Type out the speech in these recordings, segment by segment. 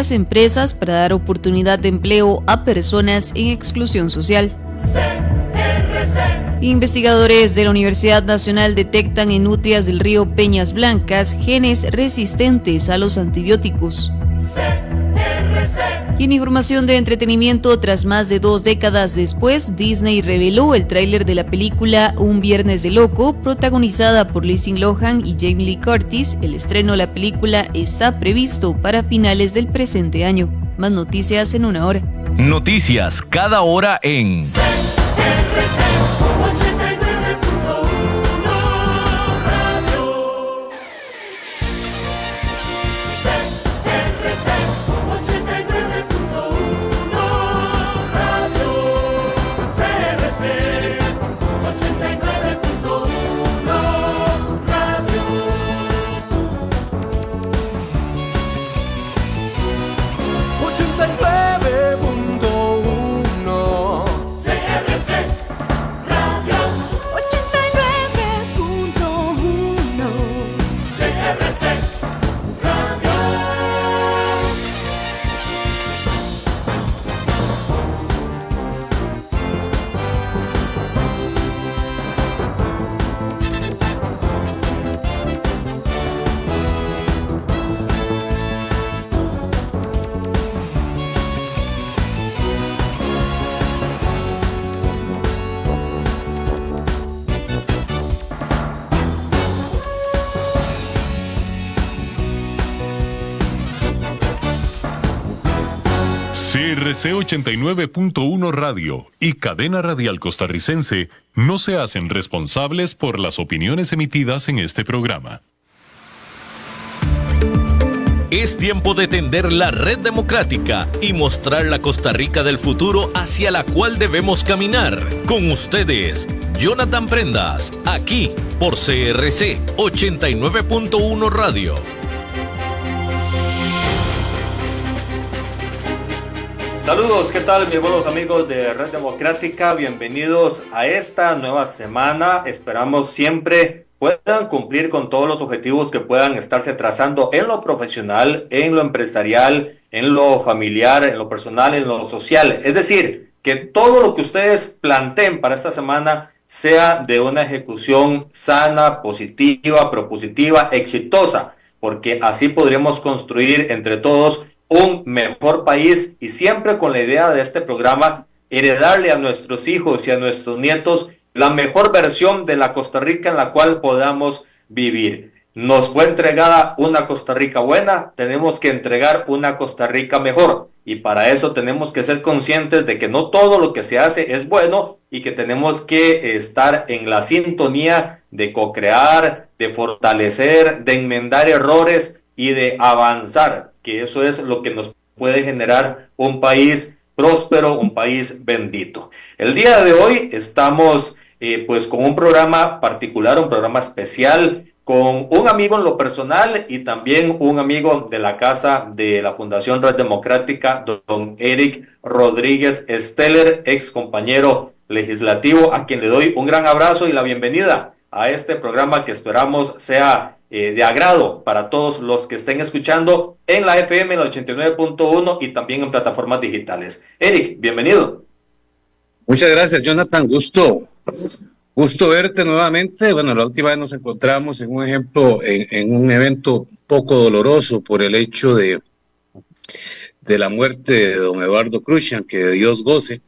las empresas para dar oportunidad de empleo a personas en exclusión social. Investigadores de la Universidad Nacional detectan en nutrias del río Peñas Blancas genes resistentes a los antibióticos. Y en información de entretenimiento, tras más de 2 décadas después, Disney reveló el tráiler de la película Un Viernes de Loco, protagonizada por Lindsay Lohan y Jamie Lee Curtis. El estreno de la película está previsto para finales del presente año. Más noticias en una hora. Noticias cada hora en CRC 89.1 Radio y Cadena Radial Costarricense no se hacen responsables por las opiniones emitidas en este programa. Es tiempo de tender la red democrática y mostrar la Costa Rica del futuro hacia la cual debemos caminar. Con ustedes, Jonathan Prendas, aquí por CRC 89.1 Radio. Saludos, ¿qué tal mis buenos amigos de Red Democrática? Bienvenidos a esta nueva semana. Esperamos siempre puedan cumplir con todos los objetivos que puedan estarse trazando en lo profesional, en lo empresarial, en lo familiar, en lo personal, en lo social. Es decir, que todo lo que ustedes planteen para esta semana sea de una ejecución sana, positiva, propositiva, exitosa, porque así podremos construir entre todos un mejor país y siempre con la idea de este programa heredarle a nuestros hijos y a nuestros nietos la mejor versión de la Costa Rica en la cual podamos vivir. Nos fue entregada una Costa Rica buena, tenemos que entregar una Costa Rica mejor y para eso tenemos que ser conscientes de que no todo lo que se hace es bueno y que tenemos que estar en la sintonía de co-crear, de fortalecer, de enmendar errores y de avanzar, que eso es lo que nos puede generar un país próspero, un país bendito. El día de hoy estamos pues con un programa particular, un programa especial, con un amigo en lo personal y también un amigo de la casa de la Fundación Red Democrática, don Eric Rodríguez Steller, ex compañero legislativo, a quien le doy un gran abrazo y la bienvenida a este programa que esperamos sea de agrado para todos los que estén escuchando en la FM en el 89.1 y también en plataformas digitales. Eric, bienvenido. Muchas gracias, Jonathan. Gusto verte nuevamente. Bueno, la última vez nos encontramos en un ejemplo, en un evento poco doloroso por el hecho de la muerte de don Eduardo Crucian, que de Dios goce,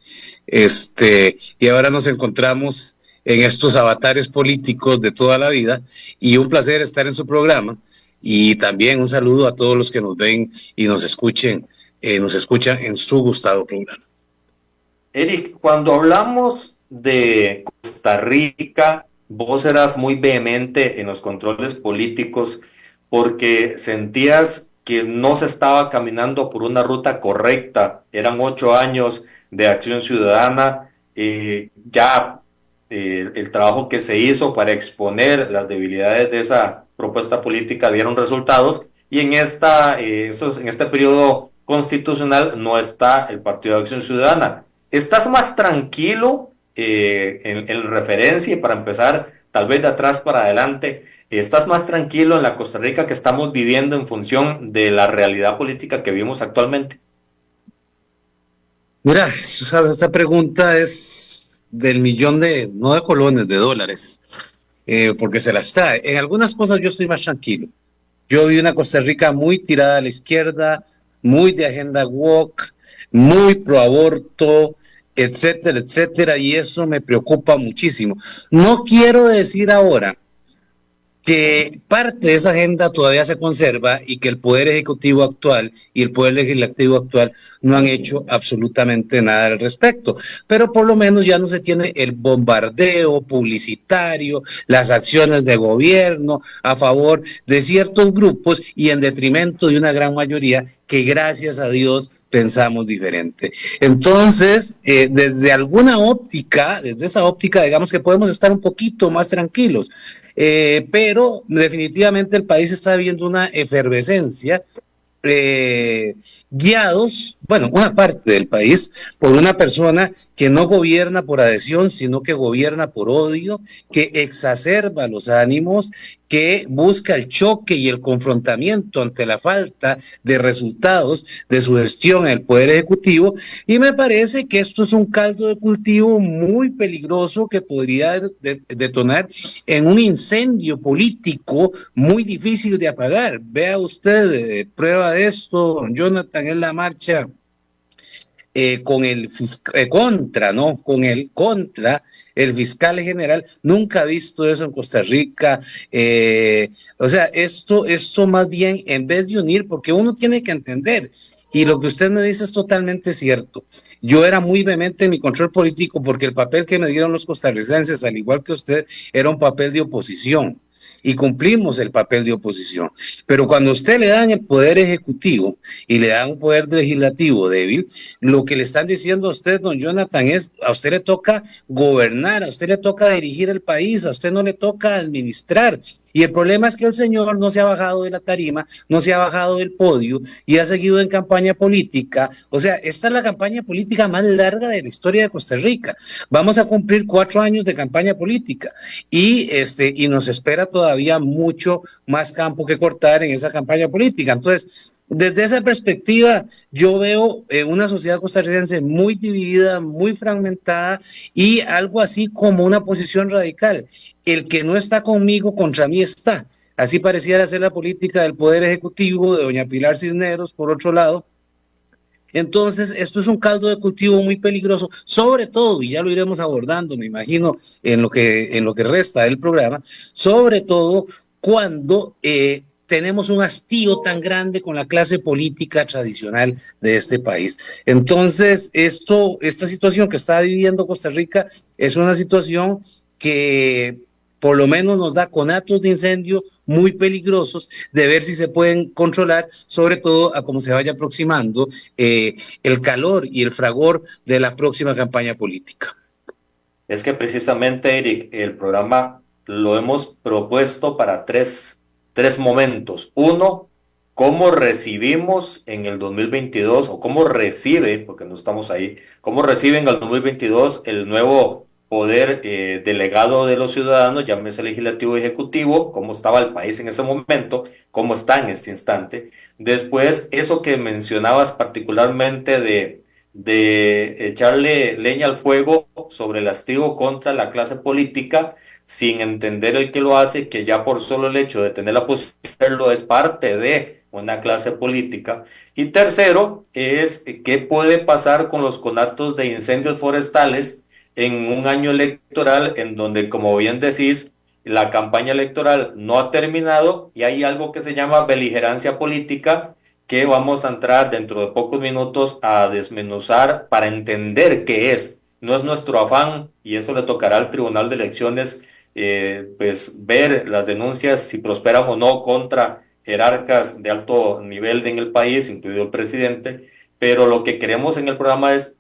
y ahora nos encontramos en estos avatares políticos de toda la vida, y un placer estar en su programa, y también un saludo a todos los que nos ven y nos escuchan en su gustado programa. Eric, cuando hablamos de Costa Rica, vos eras muy vehemente en los controles políticos porque sentías que no se estaba caminando por una ruta correcta. Eran 8 años de acción ciudadana, el trabajo que se hizo para exponer las debilidades de esa propuesta política dieron resultados y en este periodo constitucional no está el Partido de Acción Ciudadana. ¿Estás más tranquilo en referencia y para empezar tal vez de atrás para adelante? ¿Estás más tranquilo en la Costa Rica que estamos viviendo en función de la realidad política que vivimos actualmente? Mira, esa pregunta es del millón de, no de colones, de dólares, porque se las trae. En algunas cosas yo estoy más tranquilo. Yo vi una Costa Rica muy tirada a la izquierda, muy de agenda woke, muy pro aborto, etcétera, etcétera, y eso me preocupa muchísimo. No quiero decir ahora que parte de esa agenda todavía se conserva y que el Poder Ejecutivo actual y el Poder Legislativo actual no han hecho absolutamente nada al respecto. Pero por lo menos ya no se tiene el bombardeo publicitario, las acciones de gobierno a favor de ciertos grupos y en detrimento de una gran mayoría que, gracias a Dios, pensamos diferente. Entonces, desde alguna óptica, desde esa óptica, digamos que podemos estar un poquito más tranquilos. Pero definitivamente el país está viviendo una efervescencia, guiados, bueno, una parte del país, por una persona que no gobierna por adhesión, sino que gobierna por odio, que exacerba los ánimos, que busca el choque y el confrontamiento ante la falta de resultados de su gestión en el Poder Ejecutivo, y me parece que esto es un caldo de cultivo muy peligroso que podría detonar en un incendio político muy difícil de apagar. Vea usted, prueba de esto, Jonathan, en la marcha con el contra, ¿no? Con el contra el fiscal general. Nunca ha visto eso en Costa Rica. O sea, esto más bien, en vez de unir, porque uno tiene que entender, y lo que usted me dice es totalmente cierto. Yo era muy vehemente en mi control político porque el papel que me dieron los costarricenses, al igual que usted, era un papel de oposición. Y cumplimos el papel de oposición. Pero cuando a usted le dan el poder ejecutivo y le dan un poder legislativo débil, lo que le están diciendo a usted, don Jonathan, es a usted le toca gobernar, a usted le toca dirigir el país, a usted no le toca administrar. Y el problema es que el señor no se ha bajado de la tarima, no se ha bajado del podio y ha seguido en campaña política. O sea, esta es la campaña política más larga de la historia de Costa Rica. Vamos a cumplir 4 años de campaña política y nos espera todavía mucho más campo que cortar en esa campaña política. Entonces, desde esa perspectiva, yo veo una sociedad costarricense muy dividida, muy fragmentada y algo así como una posición radical. El que no está conmigo, contra mí está. Así pareciera ser la política del Poder Ejecutivo, de doña Pilar Cisneros, por otro lado. Entonces, esto es un caldo de cultivo muy peligroso, sobre todo, y ya lo iremos abordando, me imagino, en lo que resta del programa, sobre todo cuando tenemos un hastío tan grande con la clase política tradicional de este país. Entonces, esta situación que está viviendo Costa Rica es una situación que por lo menos nos da conatos de incendio muy peligrosos de ver si se pueden controlar, sobre todo a cómo se vaya aproximando el calor y el fragor de la próxima campaña política. Es que precisamente, Eric, el programa lo hemos propuesto para tres momentos. Uno, cómo recibimos en el 2022, o cómo recibe, porque no estamos ahí, cómo recibe en el 2022 el nuevo poder delegado de los ciudadanos, llámese legislativo y ejecutivo, cómo estaba el país en ese momento, cómo está en este instante. Después, eso que mencionabas particularmente de echarle leña al fuego sobre el hastío contra la clase política, sin entender el que lo hace, que ya por solo el hecho de tener la posibilidad de hacerlo es parte de una clase política. Y tercero, es qué puede pasar con los conatos de incendios forestales en un año electoral en donde, como bien decís, la campaña electoral no ha terminado y hay algo que se llama beligerancia política, que vamos a entrar dentro de pocos minutos a desmenuzar para entender qué es. No es nuestro afán, y eso le tocará al Tribunal de Elecciones, pues ver las denuncias si prosperan o no contra jerarcas de alto nivel en el país, incluido el presidente, pero lo que queremos en el programa es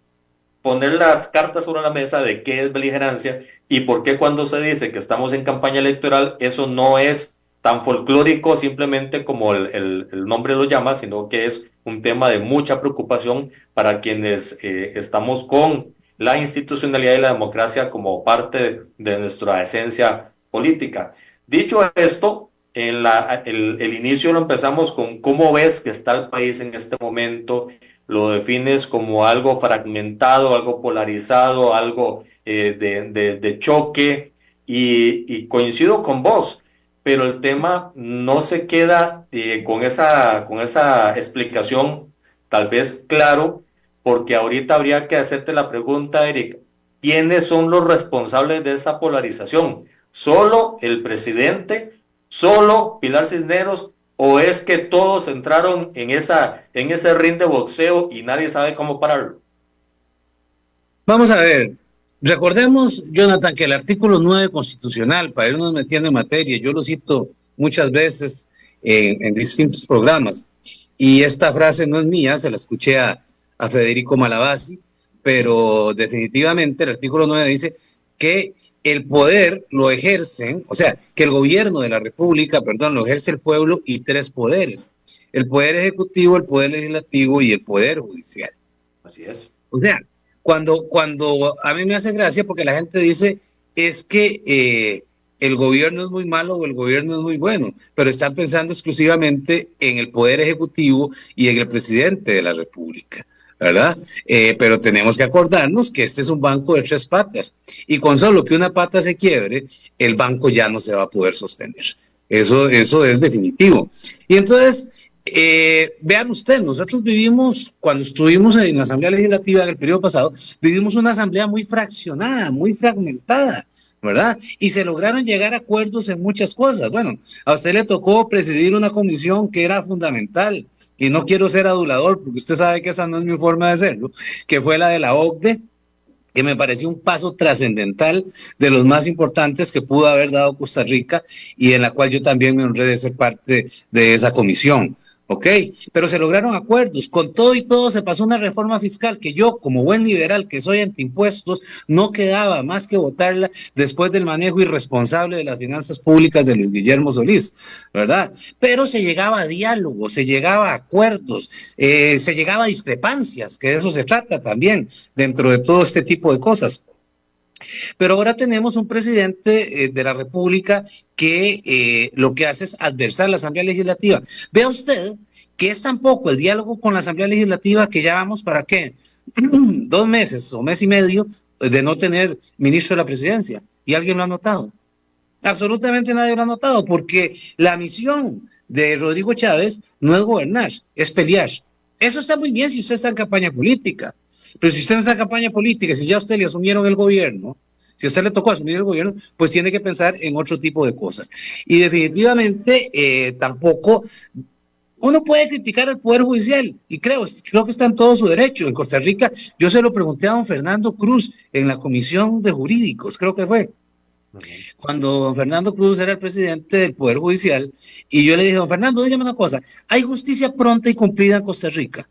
poner las cartas sobre la mesa de qué es beligerancia y por qué cuando se dice que estamos en campaña electoral, eso no es tan folclórico simplemente como el nombre lo llama, sino que es un tema de mucha preocupación para quienes estamos con la institucionalidad y la democracia como parte de nuestra esencia política. Dicho esto, el inicio lo empezamos con cómo ves que está el país en este momento. Lo defines como algo fragmentado, algo polarizado, algo de choque, y coincido con vos, pero el tema no se queda con esa explicación tal vez claro, porque ahorita habría que hacerte la pregunta, Eric, ¿quiénes son los responsables de esa polarización? ¿Solo el presidente? ¿Solo Pilar Cisneros? ¿O es que todos entraron en ese ring de boxeo y nadie sabe cómo pararlo? Vamos a ver, recordemos, Jonathan, que el artículo 9 constitucional, para irnos metiendo en materia, yo lo cito muchas veces en distintos programas, y esta frase no es mía, se la escuché a Federico Malavasi, pero definitivamente el artículo 9 dice que el poder lo ejercen, o sea, que el gobierno de la República, perdón, lo ejerce el pueblo y tres poderes: el poder ejecutivo, el poder legislativo y el poder judicial. Así es. O sea, cuando a mí me hace gracia porque la gente dice es que el gobierno es muy malo o el gobierno es muy bueno, pero están pensando exclusivamente en el poder ejecutivo y en el presidente de la República, ¿verdad? Pero tenemos que acordarnos que este es un banco de tres patas y con solo que una pata se quiebre, el banco ya no se va a poder sostener. Eso es definitivo. Y entonces, vean ustedes, nosotros vivimos, cuando estuvimos en la Asamblea Legislativa en el periodo pasado, vivimos una asamblea muy fraccionada, muy fragmentada, ¿verdad? Y se lograron llegar a acuerdos en muchas cosas. Bueno, a usted le tocó presidir una comisión que era fundamental, y no quiero ser adulador, porque usted sabe que esa no es mi forma de hacerlo, que fue la de la OCDE, que me pareció un paso trascendental de los más importantes que pudo haber dado Costa Rica y en la cual yo también me honré de ser parte de esa comisión. ¿Ok? Pero se lograron acuerdos. Con todo y todo se pasó una reforma fiscal que yo, como buen liberal que soy antiimpuestos, no quedaba más que votarla después del manejo irresponsable de las finanzas públicas de Luis Guillermo Solís, ¿verdad? Pero se llegaba a diálogo, se llegaba a acuerdos, se llegaba a discrepancias, que de eso se trata también dentro de todo este tipo de cosas. Pero ahora tenemos un presidente de la República que lo que hace es adversar la Asamblea Legislativa. Vea usted que es tan poco el diálogo con la Asamblea Legislativa que ya vamos para qué, 2 meses o mes y medio de no tener ministro de la presidencia. ¿Y alguien lo ha notado? Absolutamente nadie lo ha notado, porque la misión de Rodrigo Chávez no es gobernar, es pelear. Eso está muy bien si usted está en campaña política. Pero si usted no está en campaña política, si ya a usted le asumieron el gobierno, si a usted le tocó asumir el gobierno, pues tiene que pensar en otro tipo de cosas. Y definitivamente tampoco uno puede criticar al Poder Judicial, y creo que está en todo su derecho. En Costa Rica, yo se lo pregunté a don Fernando Cruz en la Comisión de Jurídicos, creo que fue, cuando don Fernando Cruz era el presidente del Poder Judicial, y yo le dije, don Fernando, dígame una cosa, ¿hay justicia pronta y cumplida en Costa Rica?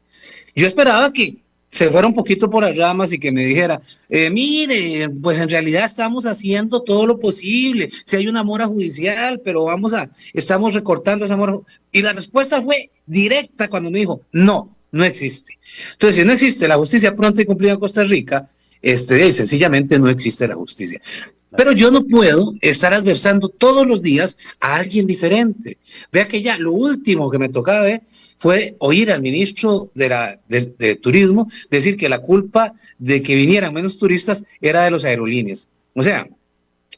Yo esperaba que se fuera un poquito por las ramas y que me dijera, mire, pues en realidad estamos haciendo todo lo posible, si hay una mora judicial, pero estamos recortando esa mora. Y la respuesta fue directa cuando me dijo, no, no existe. Entonces, si no existe la justicia pronta y cumplida en Costa Rica, sencillamente no existe la justicia. Pero yo no puedo estar adversando todos los días a alguien diferente. Vea que ya lo último que me tocaba ver fue oír al ministro de Turismo decir que la culpa de que vinieran menos turistas era de los aerolíneas. O sea,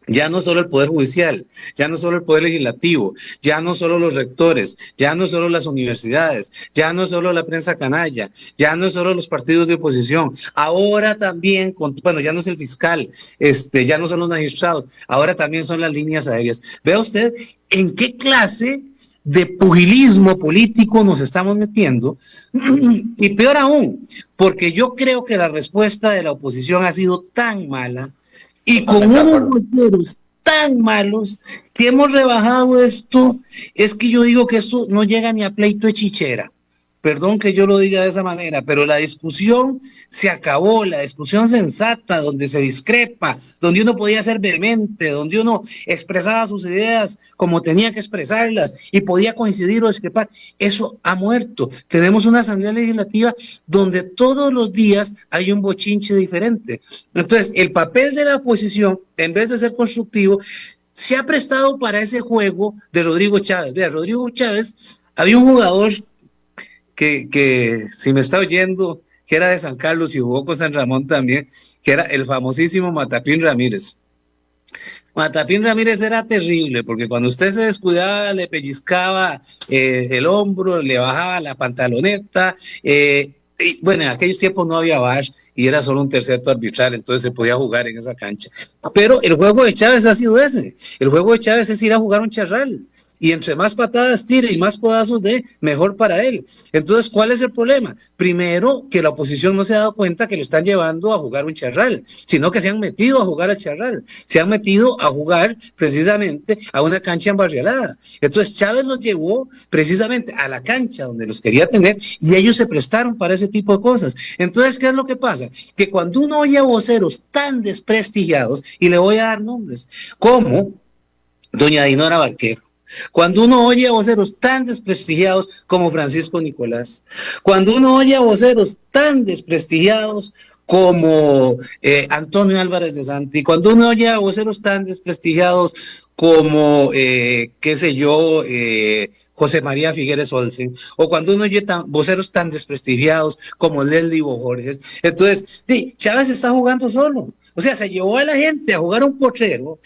ya no solo el Poder Judicial, ya no solo el Poder Legislativo, ya no solo los rectores, ya no solo las universidades, ya no solo la prensa canalla, ya no solo los partidos de oposición, ahora también, ya no es el fiscal, ya no son los magistrados, ahora también son las líneas aéreas. Vea usted en qué clase de pugilismo político nos estamos metiendo, y peor aún, porque yo creo que la respuesta de la oposición ha sido tan mala, y con unos voceros tan malos que hemos rebajado esto, es que yo digo que esto no llega ni a pleito de chichera. Perdón que yo lo diga de esa manera, pero la discusión se acabó, la discusión sensata, donde se discrepa, donde uno podía ser vehemente, donde uno expresaba sus ideas como tenía que expresarlas y podía coincidir o discrepar, eso ha muerto. Tenemos una asamblea legislativa donde todos los días hay un bochinche diferente. Entonces, el papel de la oposición, en vez de ser constructivo, se ha prestado para ese juego de Rodrigo Chávez. Vea, Rodrigo Chávez, había un jugador que si me está oyendo, que era de San Carlos y jugó con San Ramón también, que era el famosísimo Matapín Ramírez. Matapín Ramírez era terrible, porque cuando usted se descuidaba, le pellizcaba el hombro, le bajaba la pantaloneta, y, bueno, en aquellos tiempos no había VAR y era solo un terceto arbitral, entonces se podía jugar en esa cancha. Pero el juego de Chávez ha sido ese. El juego de Chávez es ir a jugar un charral. Y entre más patadas tire y más codazos dé, mejor para él. Entonces, ¿cuál es el problema? Primero, que la oposición no se ha dado cuenta que lo están llevando a jugar un charral, sino que se han metido a jugar al charral, se han metido a jugar precisamente a una cancha embarrialada. Entonces, Chávez los llevó precisamente a la cancha donde los quería tener y ellos se prestaron para ese tipo de cosas. Entonces, ¿qué es lo que pasa? Que cuando uno oye a voceros tan desprestigiados, y le voy a dar nombres, como doña Dinora Barquero, cuando uno oye a voceros tan desprestigiados como Francisco Nicolás, cuando uno oye a voceros tan desprestigiados como Antonio Álvarez de Santi, cuando uno oye a voceros tan desprestigiados como, qué sé yo, José María Figueres Olsen, o cuando uno oye voceros tan desprestigiados como Leslie Bojorges, entonces, sí, Chávez está jugando solo. O sea, se llevó a la gente a jugar a un potrero,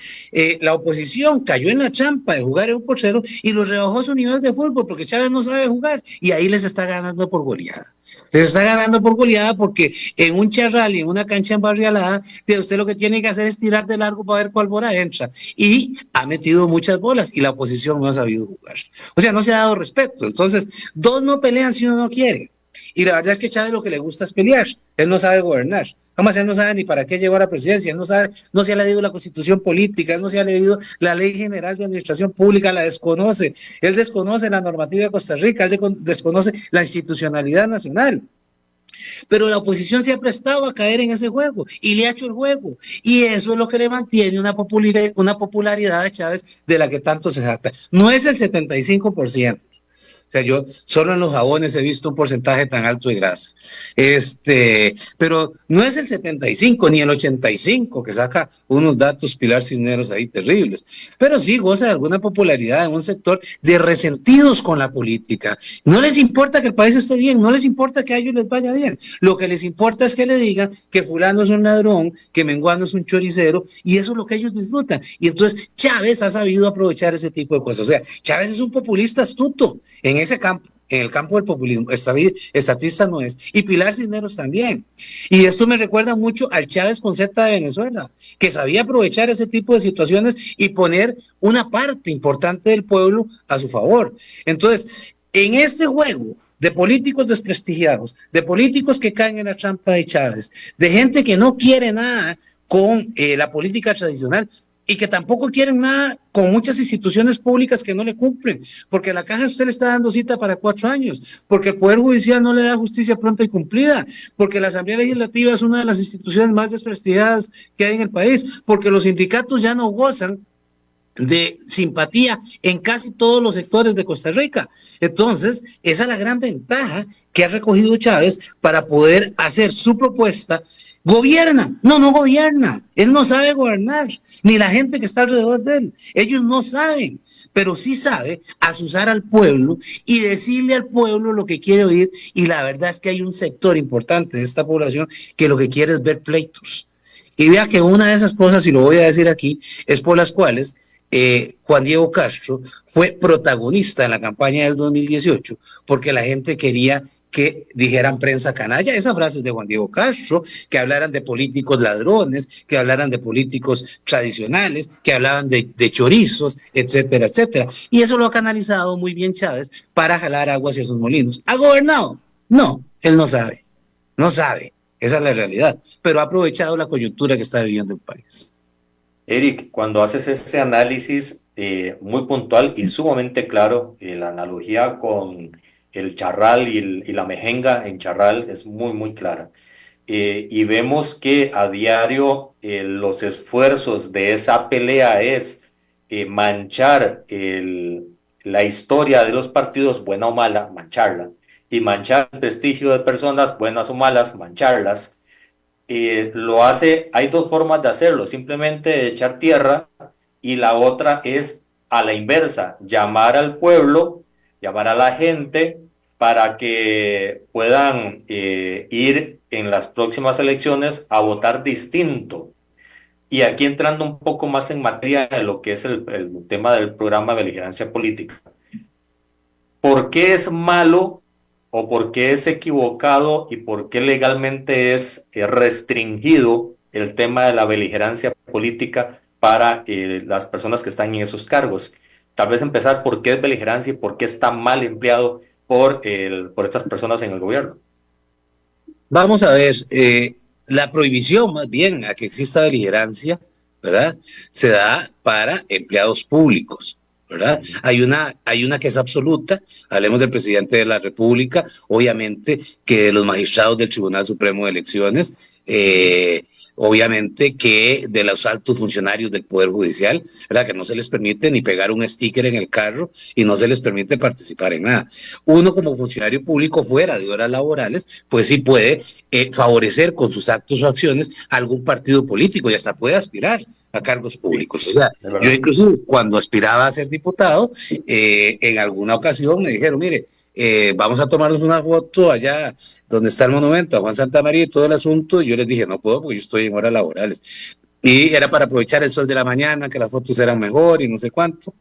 la oposición cayó en la trampa de jugar en un potrero y los rebajó su nivel de fútbol porque Chávez no sabe jugar y ahí les está ganando por goleada. Les está ganando por goleada porque en un charral y en una cancha embarrialada, usted lo que tiene que hacer es tirar de largo para ver cuál bola entra. Y ha metido muchas bolas y la oposición no ha sabido jugar. O sea, no se ha dado respeto. Entonces, dos no pelean si uno no quiere. Y la verdad es que Chávez lo que le gusta es pelear. Él no sabe gobernar. Además, él no sabe ni para qué llevar a presidencia. Él no sabe, no se ha leído la Constitución política, él no se ha leído la Ley General de Administración Pública, la desconoce. Él desconoce la normativa de Costa Rica, él desconoce la institucionalidad nacional. Pero la oposición se ha prestado a caer en ese juego y le ha hecho el juego. Y eso es lo que le mantiene una popularidad a Chávez de la que tanto se jacta. No es el 75%. O sea, yo solo en los jabones he visto un porcentaje tan alto de grasa. Pero no es el 75 ni el 85 que saca unos datos Pilar Cisneros ahí terribles. Pero sí goza de alguna popularidad en un sector de resentidos con la política. No les importa que el país esté bien, no les importa que a ellos les vaya bien. Lo que les importa es que le digan que fulano es un ladrón, que menguano es un choricero, y eso es lo que ellos disfrutan. Y entonces Chávez ha sabido aprovechar ese tipo de cosas. O sea, Chávez es un populista astuto en ese campo, en el campo del populismo. Estatista no es, y Pilar Cisneros también. Y esto me recuerda mucho al Chávez con Z de Venezuela, que sabía aprovechar ese tipo de situaciones y poner una parte importante del pueblo a su favor. Entonces, en este juego de políticos desprestigiados, de políticos que caen en la trampa de Chávez, de gente que no quiere nada con la política tradicional, y que tampoco quieren nada con muchas instituciones públicas que no le cumplen, porque la Caja usted le está dando cita para 4 años, porque el Poder Judicial no le da justicia pronta y cumplida, porque la Asamblea Legislativa es una de las instituciones más desprestigiadas que hay en el país, porque los sindicatos ya no gozan de simpatía en casi todos los sectores de Costa Rica. Entonces, esa es la gran ventaja que ha recogido Chávez para poder hacer su propuesta. ¿Gobierna? No, no gobierna. Él no sabe gobernar, ni la gente que está alrededor de él. Ellos no saben, pero sí sabe asusar al pueblo y decirle al pueblo lo que quiere oír. Y la verdad es que hay un sector importante de esta población que lo que quiere es ver pleitos. Y vea que una de esas cosas, y lo voy a decir aquí, es por las cuales Juan Diego Castro fue protagonista en la campaña del 2018, porque la gente quería que dijeran prensa canalla. Esa frase es de Juan Diego Castro, que hablaran de políticos ladrones, que hablaran de políticos tradicionales, que hablaban de chorizos, etcétera, etcétera. Y eso lo ha canalizado muy bien Chávez para jalar agua hacia sus molinos. ¿Ha gobernado? No, él no sabe, no sabe. Esa es la realidad, pero ha aprovechado la coyuntura que está viviendo el país. Eric, cuando haces ese análisis muy puntual y sumamente claro, la analogía con el charral y la mejenga en charral es muy, muy clara. Y vemos que a diario los esfuerzos de esa pelea es manchar la historia de los partidos, buena o mala, mancharla, y manchar el prestigio de personas, buenas o malas, mancharlas. Lo hace, hay dos formas de hacerlo, simplemente echar tierra y la otra es a la inversa, llamar al pueblo, llamar a la gente para que puedan ir en las próximas elecciones a votar distinto. Y aquí entrando un poco más en materia de lo que es el tema del programa de beligerancia política. ¿Por qué es malo o por qué es equivocado y por qué legalmente es restringido el tema de la beligerancia política para las personas que están en esos cargos? Tal vez empezar por qué es beligerancia y por qué está mal empleado por estas personas en el gobierno. Vamos a ver, la prohibición más bien a que exista beligerancia, ¿verdad? Se da para empleados públicos, ¿verdad? Hay una que es absoluta, hablemos del presidente de la República, obviamente que de los magistrados del Tribunal Supremo de Elecciones, obviamente que de los altos funcionarios del Poder Judicial, ¿verdad? Que no se les permite ni pegar un sticker en el carro y no se les permite participar en nada. Uno como funcionario público fuera de horas laborales, pues sí puede favorecer con sus actos o acciones a algún partido político y hasta puede aspirar a cargos públicos. O sea, yo incluso cuando aspiraba a ser diputado, en alguna ocasión me dijeron, mire, vamos a tomarnos una foto allá donde está el monumento a Juan Santamaría y todo el asunto, y yo les dije, no puedo porque yo estoy en horas laborales. Y era para aprovechar el sol de la mañana, que las fotos eran mejor y no sé cuánto.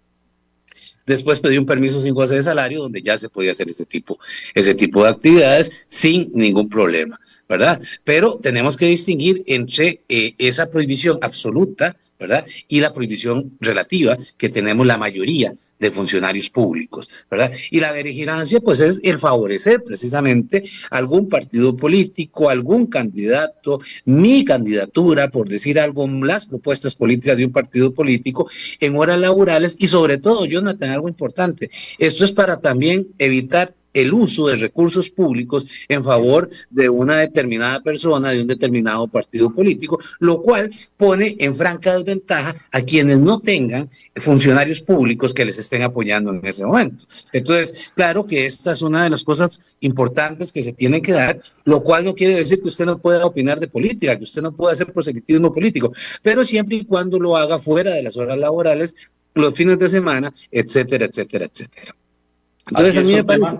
Después pedí un permiso sin goce de salario, donde ya se podía hacer ese tipo de actividades sin ningún problema, ¿verdad? Pero tenemos que distinguir entre esa prohibición absoluta, ¿verdad? Y la prohibición relativa que tenemos la mayoría de funcionarios públicos, ¿verdad? Y la beligerancia, pues, es el favorecer precisamente algún partido político, algún candidato, mi candidatura, por decir algo, las propuestas políticas de un partido político en horas laborales y sobre todo, Jonathan, algo importante, esto es para también evitar el uso de recursos públicos en favor de una determinada persona, de un determinado partido político, lo cual pone en franca desventaja a quienes no tengan funcionarios públicos que les estén apoyando en ese momento. Entonces, claro que esta es una de las cosas importantes que se tienen que dar, lo cual no quiere decir que usted no pueda opinar de política, que usted no pueda hacer proselitismo político, pero siempre y cuando lo haga fuera de las horas laborales, los fines de semana, etcétera, etcétera, etcétera. Entonces, a mí me parece...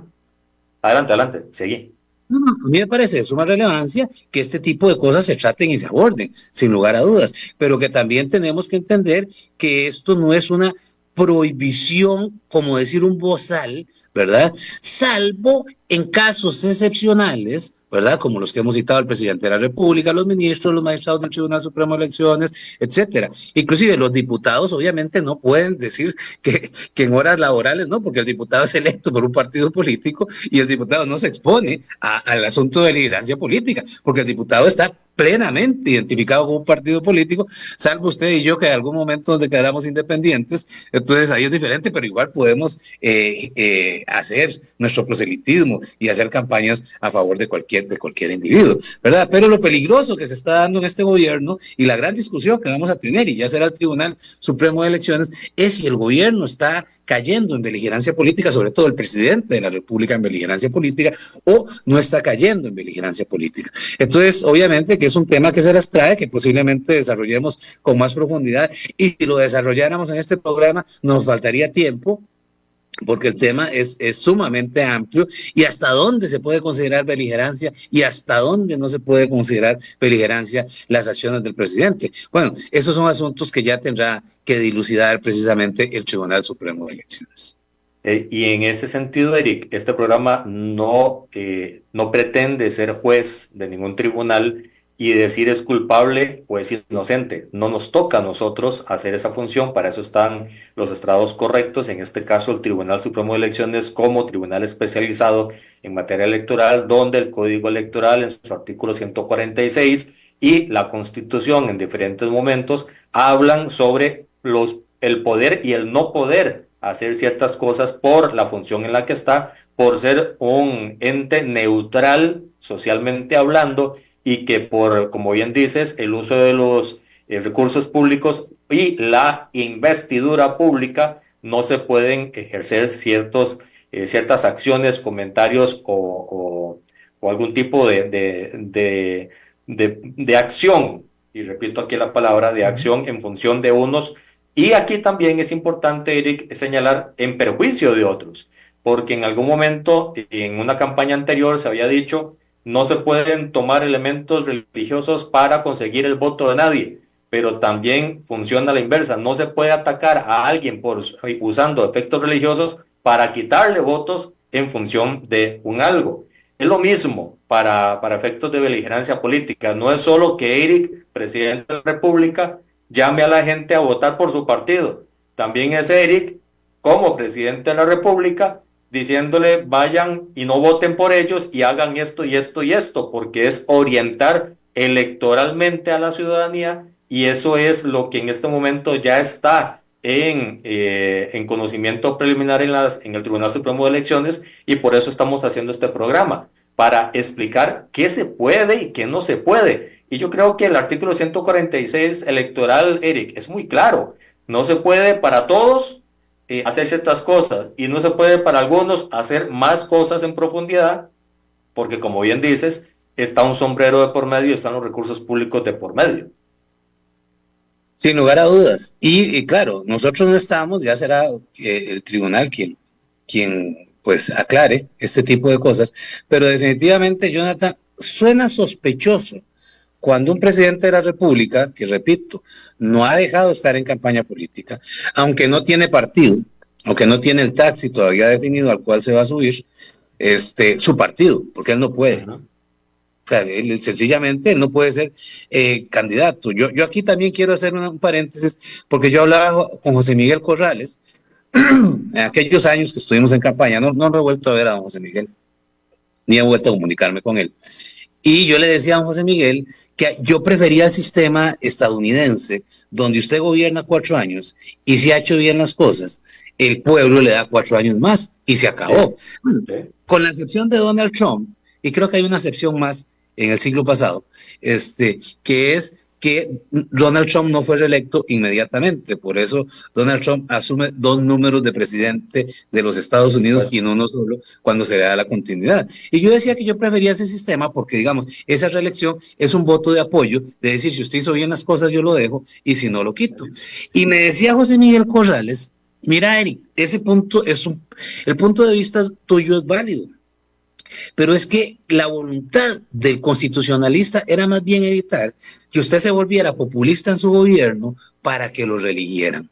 Adelante, seguí. A mí me parece de suma relevancia que este tipo de cosas se traten y se aborden, sin lugar a dudas, pero que también tenemos que entender que esto no es una prohibición, como decir un bozal, ¿verdad? Salvo en casos excepcionales, ¿verdad? Como los que hemos citado, el presidente de la República, los ministros, los magistrados del Tribunal Supremo de Elecciones, etcétera. Inclusive los diputados obviamente no pueden decir que en horas laborales, no, porque el diputado es electo por un partido político y el diputado no se expone al asunto de beligerancia política, porque el diputado está plenamente identificado con un partido político, salvo usted y yo que en algún momento nos declaramos independientes, entonces ahí es diferente, pero igual podemos hacer nuestro proselitismo y hacer campañas a favor de cualquier individuo, ¿verdad? Pero lo peligroso que se está dando en este gobierno y la gran discusión que vamos a tener, y ya será el Tribunal Supremo de Elecciones, es si el gobierno está cayendo en beligerancia política, sobre todo el presidente de la República en beligerancia política, o no está cayendo en beligerancia política. Entonces, obviamente que es un tema que se las trae, que posiblemente desarrollemos con más profundidad, y si lo desarrolláramos en este programa, nos faltaría tiempo, porque el tema es sumamente amplio, y hasta dónde se puede considerar beligerancia y hasta dónde no se puede considerar beligerancia las acciones del presidente. Bueno, esos son asuntos que ya tendrá que dilucidar precisamente el Tribunal Supremo de Elecciones. Y en ese sentido, Eric, este programa no pretende ser juez de ningún tribunal y decir es culpable o es inocente. No nos toca a nosotros hacer esa función, para eso están los estrados correctos, en este caso el Tribunal Supremo de Elecciones como tribunal especializado en materia electoral, donde el Código Electoral en su artículo 146 y la Constitución en diferentes momentos hablan sobre el poder y el no poder hacer ciertas cosas por la función en la que está, por ser un ente neutral socialmente hablando, y que por, como bien dices, el uso de los recursos públicos y la investidura pública no se pueden ejercer ciertas acciones, comentarios o algún tipo de acción, y repito aquí la palabra, de acción en función de unos Y aquí también es importante, Eric, señalar en perjuicio de otros, porque en algún momento, en una campaña anterior, se había dicho, no se pueden tomar elementos religiosos para conseguir el voto de nadie, pero también funciona a la inversa, no se puede atacar a alguien por usando efectos religiosos para quitarle votos en función de un algo. Es lo mismo para efectos de beligerancia política, no es solo que Eric, presidente de la República, llame a la gente a votar por su partido. También es Eric, como presidente de la República, diciéndole vayan y no voten por ellos y hagan esto y esto y esto, porque es orientar electoralmente a la ciudadanía y eso es lo que en este momento ya está en conocimiento preliminar en el Tribunal Supremo de Elecciones y por eso estamos haciendo este programa, para explicar qué se puede y qué no se puede. Y yo creo que el artículo 146 electoral, Eric, es muy claro. No se puede para todos hacer ciertas cosas y no se puede para algunos hacer más cosas en profundidad, porque como bien dices, está un sombrero de por medio y están los recursos públicos de por medio. Sin lugar a dudas. Y claro, nosotros no estamos, ya será el tribunal quien pues aclare este tipo de cosas, pero definitivamente, Jonathan, suena sospechoso cuando un presidente de la República, que repito, no ha dejado de estar en campaña política, aunque no tiene partido, aunque no tiene el taxi todavía definido al cual se va a subir, su partido, porque él no puede. Ajá. O sea, él sencillamente no puede ser candidato. Yo aquí también quiero hacer un paréntesis, porque yo hablaba con José Miguel Corrales, en aquellos años que estuvimos en campaña, no he vuelto a ver a don José Miguel, ni he vuelto a comunicarme con él. Y yo le decía a don José Miguel que yo prefería el sistema estadounidense, donde usted gobierna 4 años y si ha hecho bien las cosas, el pueblo le da 4 años más y se acabó. Bueno, con la excepción de Donald Trump, y creo que hay una excepción más en el siglo pasado, que es que Donald Trump no fue reelecto inmediatamente, por eso Donald Trump asume 2 números de presidente de los Estados Unidos y no uno solo cuando se le da la continuidad. Y yo decía que yo prefería ese sistema porque, digamos, esa reelección es un voto de apoyo, de decir, si usted hizo bien las cosas, yo lo dejo, y si no, lo quito. Y me decía José Miguel Corrales, mira, Eric, ese punto el punto de vista tuyo es válido, pero es que la voluntad del constitucionalista era más bien evitar que usted se volviera populista en su gobierno para que lo reeligieran.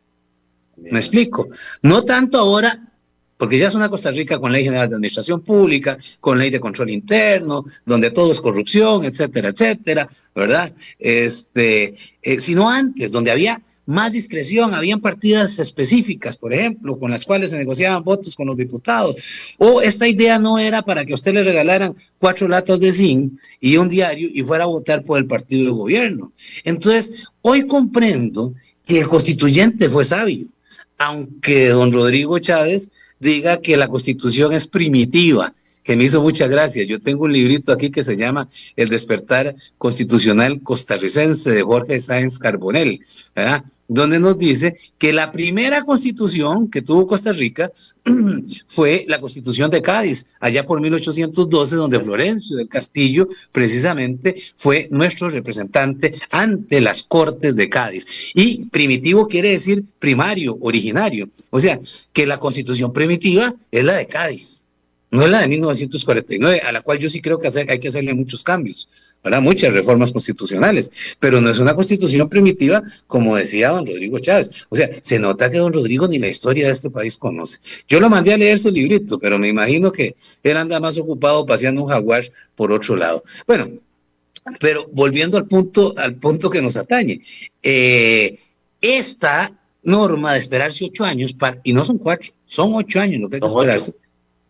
¿Me explico? No tanto ahora, porque ya es una Costa Rica con ley general de administración pública, con ley de control interno, donde todo es corrupción, etcétera, etcétera, ¿verdad? Sino antes, donde había más discreción, habían partidas específicas, por ejemplo, con las cuales se negociaban votos con los diputados, o esta idea no era para que a usted le regalaran 4 latas de zinc y un diario y fuera a votar por el partido de gobierno. Entonces, hoy comprendo que el constituyente fue sabio, aunque don Rodrigo Chávez diga que la Constitución es primitiva, que me hizo mucha gracia. Yo tengo un librito aquí que se llama El despertar constitucional costarricense de Jorge Sáenz Carbonell, ¿verdad? Donde nos dice que la primera constitución que tuvo Costa Rica fue la Constitución de Cádiz, allá por 1812, donde Florencio del Castillo precisamente fue nuestro representante ante las Cortes de Cádiz. Y primitivo quiere decir primario, originario. O sea, que la Constitución primitiva es la de Cádiz, no es la de 1949, a la cual yo sí creo que hay que hacerle muchos cambios, ¿verdad? Muchas reformas constitucionales, pero no es una constitución primitiva, como decía don Rodrigo Chávez. O sea, se nota que don Rodrigo ni la historia de este país conoce. Yo lo mandé a leer ese librito, pero me imagino que él anda más ocupado paseando un jaguar por otro lado. Bueno, pero volviendo al punto que nos atañe, esta norma de esperarse 8 años, y no son 4, son 8 años lo que hay que esperarse,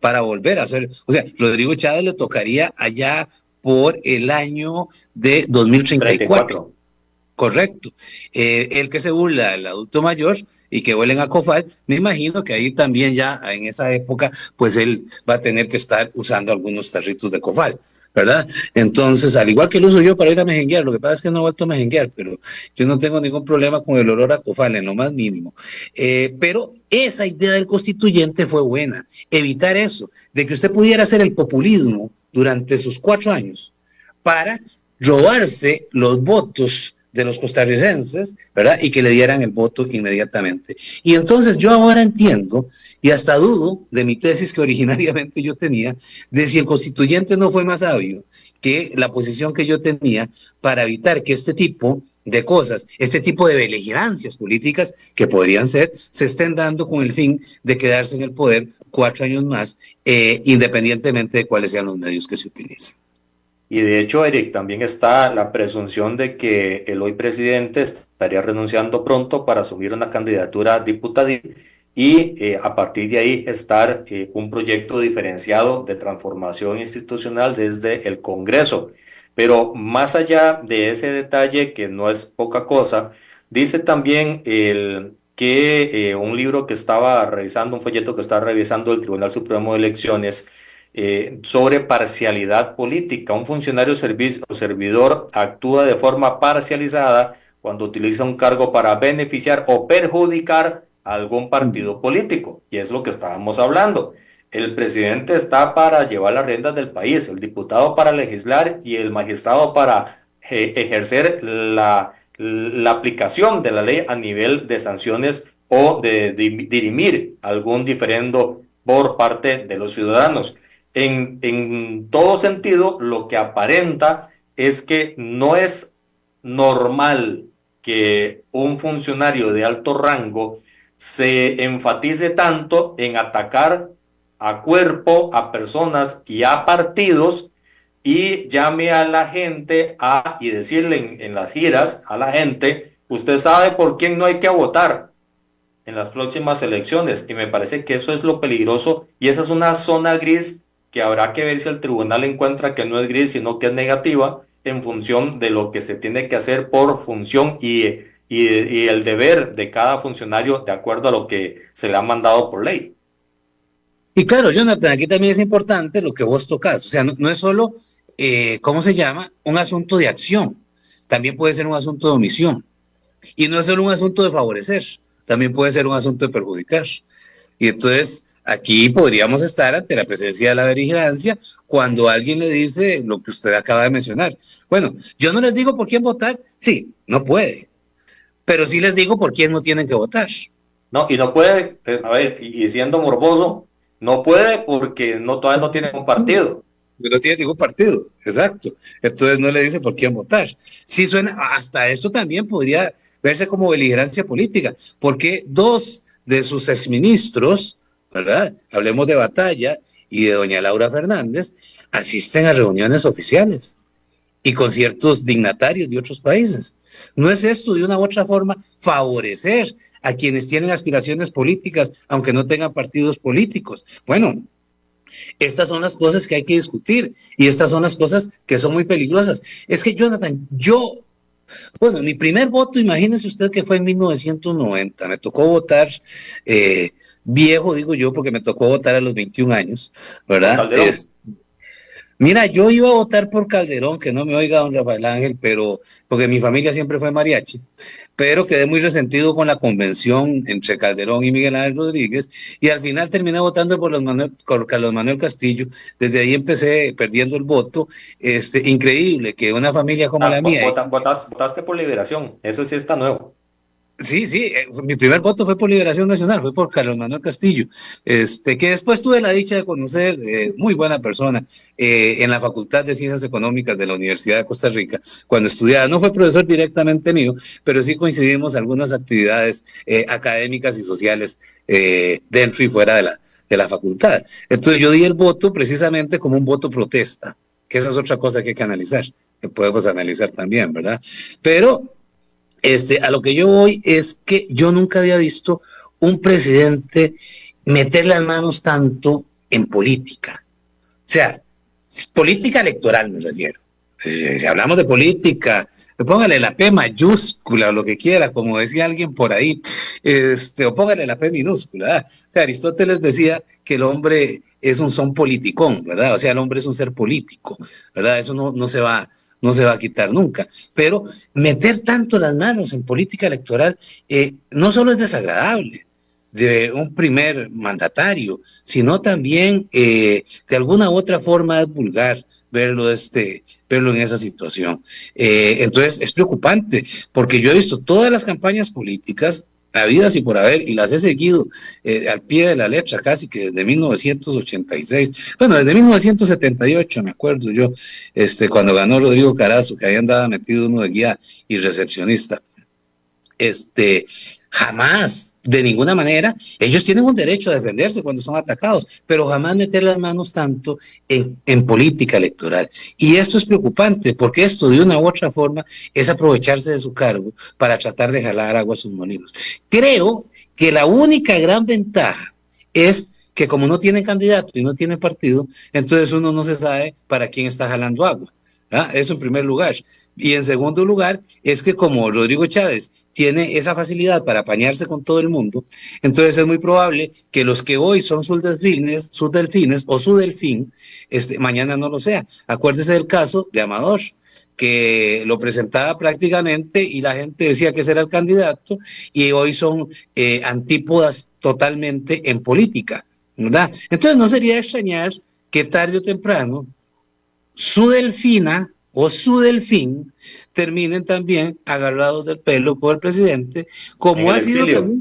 para volver a hacer, o sea, Rodrigo Chávez le tocaría allá por el año de 2034. 34. Correcto. El que se burla, el adulto mayor, y que vuelen a COFAL, me imagino que ahí también ya en esa época, pues él va a tener que estar usando algunos tarritos de COFAL, ¿verdad? Entonces, al igual que lo uso yo para ir a mejenguear, lo que pasa es que no he vuelto a mejenguear, pero yo no tengo ningún problema con el olor a COFAL, en lo más mínimo. Pero esa idea del constituyente fue buena, evitar eso, de que usted pudiera hacer el populismo durante sus 4 años para robarse los votos de los costarricenses, ¿verdad? Y que le dieran el voto inmediatamente. Y entonces yo ahora entiendo, y hasta dudo de mi tesis que originariamente yo tenía, de si el constituyente no fue más sabio que la posición que yo tenía para evitar que este tipo de cosas, este tipo de beligerancias políticas que podrían ser, se estén dando con el fin de quedarse en el poder 4 años más, independientemente de cuáles sean los medios que se utilicen. Y de hecho, Eric, también está la presunción de que el hoy presidente estaría renunciando pronto para asumir una candidatura diputadil y a partir de ahí estar un proyecto diferenciado de transformación institucional desde el Congreso. Pero más allá de ese detalle, que no es poca cosa, dice también que un libro que estaba revisando, un folleto que estaba revisando el Tribunal Supremo de Elecciones, sobre parcialidad política. Un funcionario o servidor actúa de forma parcializada cuando utiliza un cargo para beneficiar o perjudicar a algún partido político. Y es lo que estábamos hablando. El presidente está para llevar las riendas del país, el diputado para legislar y el magistrado para ejercer la aplicación de la ley a nivel de sanciones o de dirimir algún diferendo por parte de los ciudadanos. En todo sentido, lo que aparenta es que no es normal que un funcionario de alto rango se enfatice tanto en atacar a cuerpo, a personas y a partidos y llame a la gente y decirle en las giras a la gente, usted sabe por quién no hay que votar en las próximas elecciones. Y me parece que eso es lo peligroso y esa es una zona gris que habrá que ver si el tribunal encuentra que no es gris, sino que es negativa en función de lo que se tiene que hacer por función y el deber de cada funcionario de acuerdo a lo que se le ha mandado por ley. Y claro, Jonathan, aquí también es importante lo que vos tocas, o sea, no es solo, ¿cómo se llama? Un asunto de acción, también puede ser un asunto de omisión. Y no es solo un asunto de favorecer, también puede ser un asunto de perjudicar. Y entonces aquí podríamos estar ante la presencia de la vigilancia cuando alguien le dice lo que usted acaba de mencionar. Bueno, yo no les digo por quién votar, sí, no puede, pero sí les digo por quién no tienen que votar. No, y no puede, a ver, y siendo morboso, no puede porque todavía no tiene un partido. No tiene ningún partido, exacto. Entonces no le dice por quién votar. Sí suena, hasta esto también podría verse como beligerancia política, porque 2 de sus exministros, ¿verdad? Hablemos de Batalla y de doña Laura Fernández, asisten a reuniones oficiales y con ciertos dignatarios de otros países. ¿No es esto de una u otra forma favorecer a quienes tienen aspiraciones políticas, aunque no tengan partidos políticos? Bueno, estas son las cosas que hay que discutir y estas son las cosas que son muy peligrosas. Es que, Jonathan, bueno, mi primer voto, imagínese usted que fue en 1990, me tocó votar, viejo digo yo, porque me tocó votar a los 21 años, ¿verdad? Mira, yo iba a votar por Calderón, que no me oiga don Rafael Ángel, pero porque mi familia siempre fue mariachi, pero quedé muy resentido con la convención entre Calderón y Miguel Ángel Rodríguez, y al final terminé votando por Carlos Manuel Castillo. Desde ahí empecé perdiendo el voto. Increíble que una familia como la mía... Votaste por Liberación, eso sí está nuevo. Sí, mi primer voto fue por Liberación Nacional, fue por Carlos Manuel Castillo, que después tuve la dicha de conocer, muy buena persona, en la Facultad de Ciencias Económicas de la Universidad de Costa Rica, cuando estudiaba. No fue profesor directamente mío, pero sí coincidimos en algunas actividades académicas y sociales dentro y fuera de la facultad. Entonces yo di el voto precisamente como un voto protesta, que esa es otra cosa que hay que analizar, que podemos analizar también, ¿verdad? Pero... a lo que yo voy es que yo nunca había visto un presidente meter las manos tanto en política. O sea, política electoral me refiero. Si hablamos de política, póngale la P mayúscula o lo que quiera, como decía alguien por ahí, o póngale la P minúscula. ¿Verdad? O sea, Aristóteles decía que el hombre es un son politicón, ¿verdad? O sea, el hombre es un ser político, ¿verdad? Eso no se va a quitar nunca, pero meter tanto las manos en política electoral no solo es desagradable de un primer mandatario, sino también de alguna u otra forma es vulgar, verlo en esa situación. Entonces es preocupante, porque yo he visto todas las campañas políticas habidas y por haber, y las he seguido al pie de la letra, casi que desde 1986, bueno, desde 1978, me acuerdo yo, cuando ganó Rodrigo Carazo, que ahí andaba metido uno de guía y recepcionista. Jamás, de ninguna manera, ellos tienen un derecho a defenderse cuando son atacados, pero jamás meter las manos tanto en política electoral. Y esto es preocupante, porque esto de una u otra forma es aprovecharse de su cargo para tratar de jalar agua a sus molinos. Creo que la única gran ventaja es que como no tienen candidato y no tienen partido, entonces uno no se sabe para quién está jalando agua. Eso en primer lugar. Y en segundo lugar, es que como Rodrigo Chávez tiene esa facilidad para apañarse con todo el mundo, entonces es muy probable que los que hoy son sus delfines o su delfín, mañana no lo sea. Acuérdese del caso de Amador, que lo presentaba prácticamente y la gente decía que ese era el candidato, y hoy son antípodas totalmente en política, ¿verdad? Entonces no sería de extrañar que tarde o temprano su delfina o su delfín terminen también agarrados del pelo por el presidente, como ha sido también,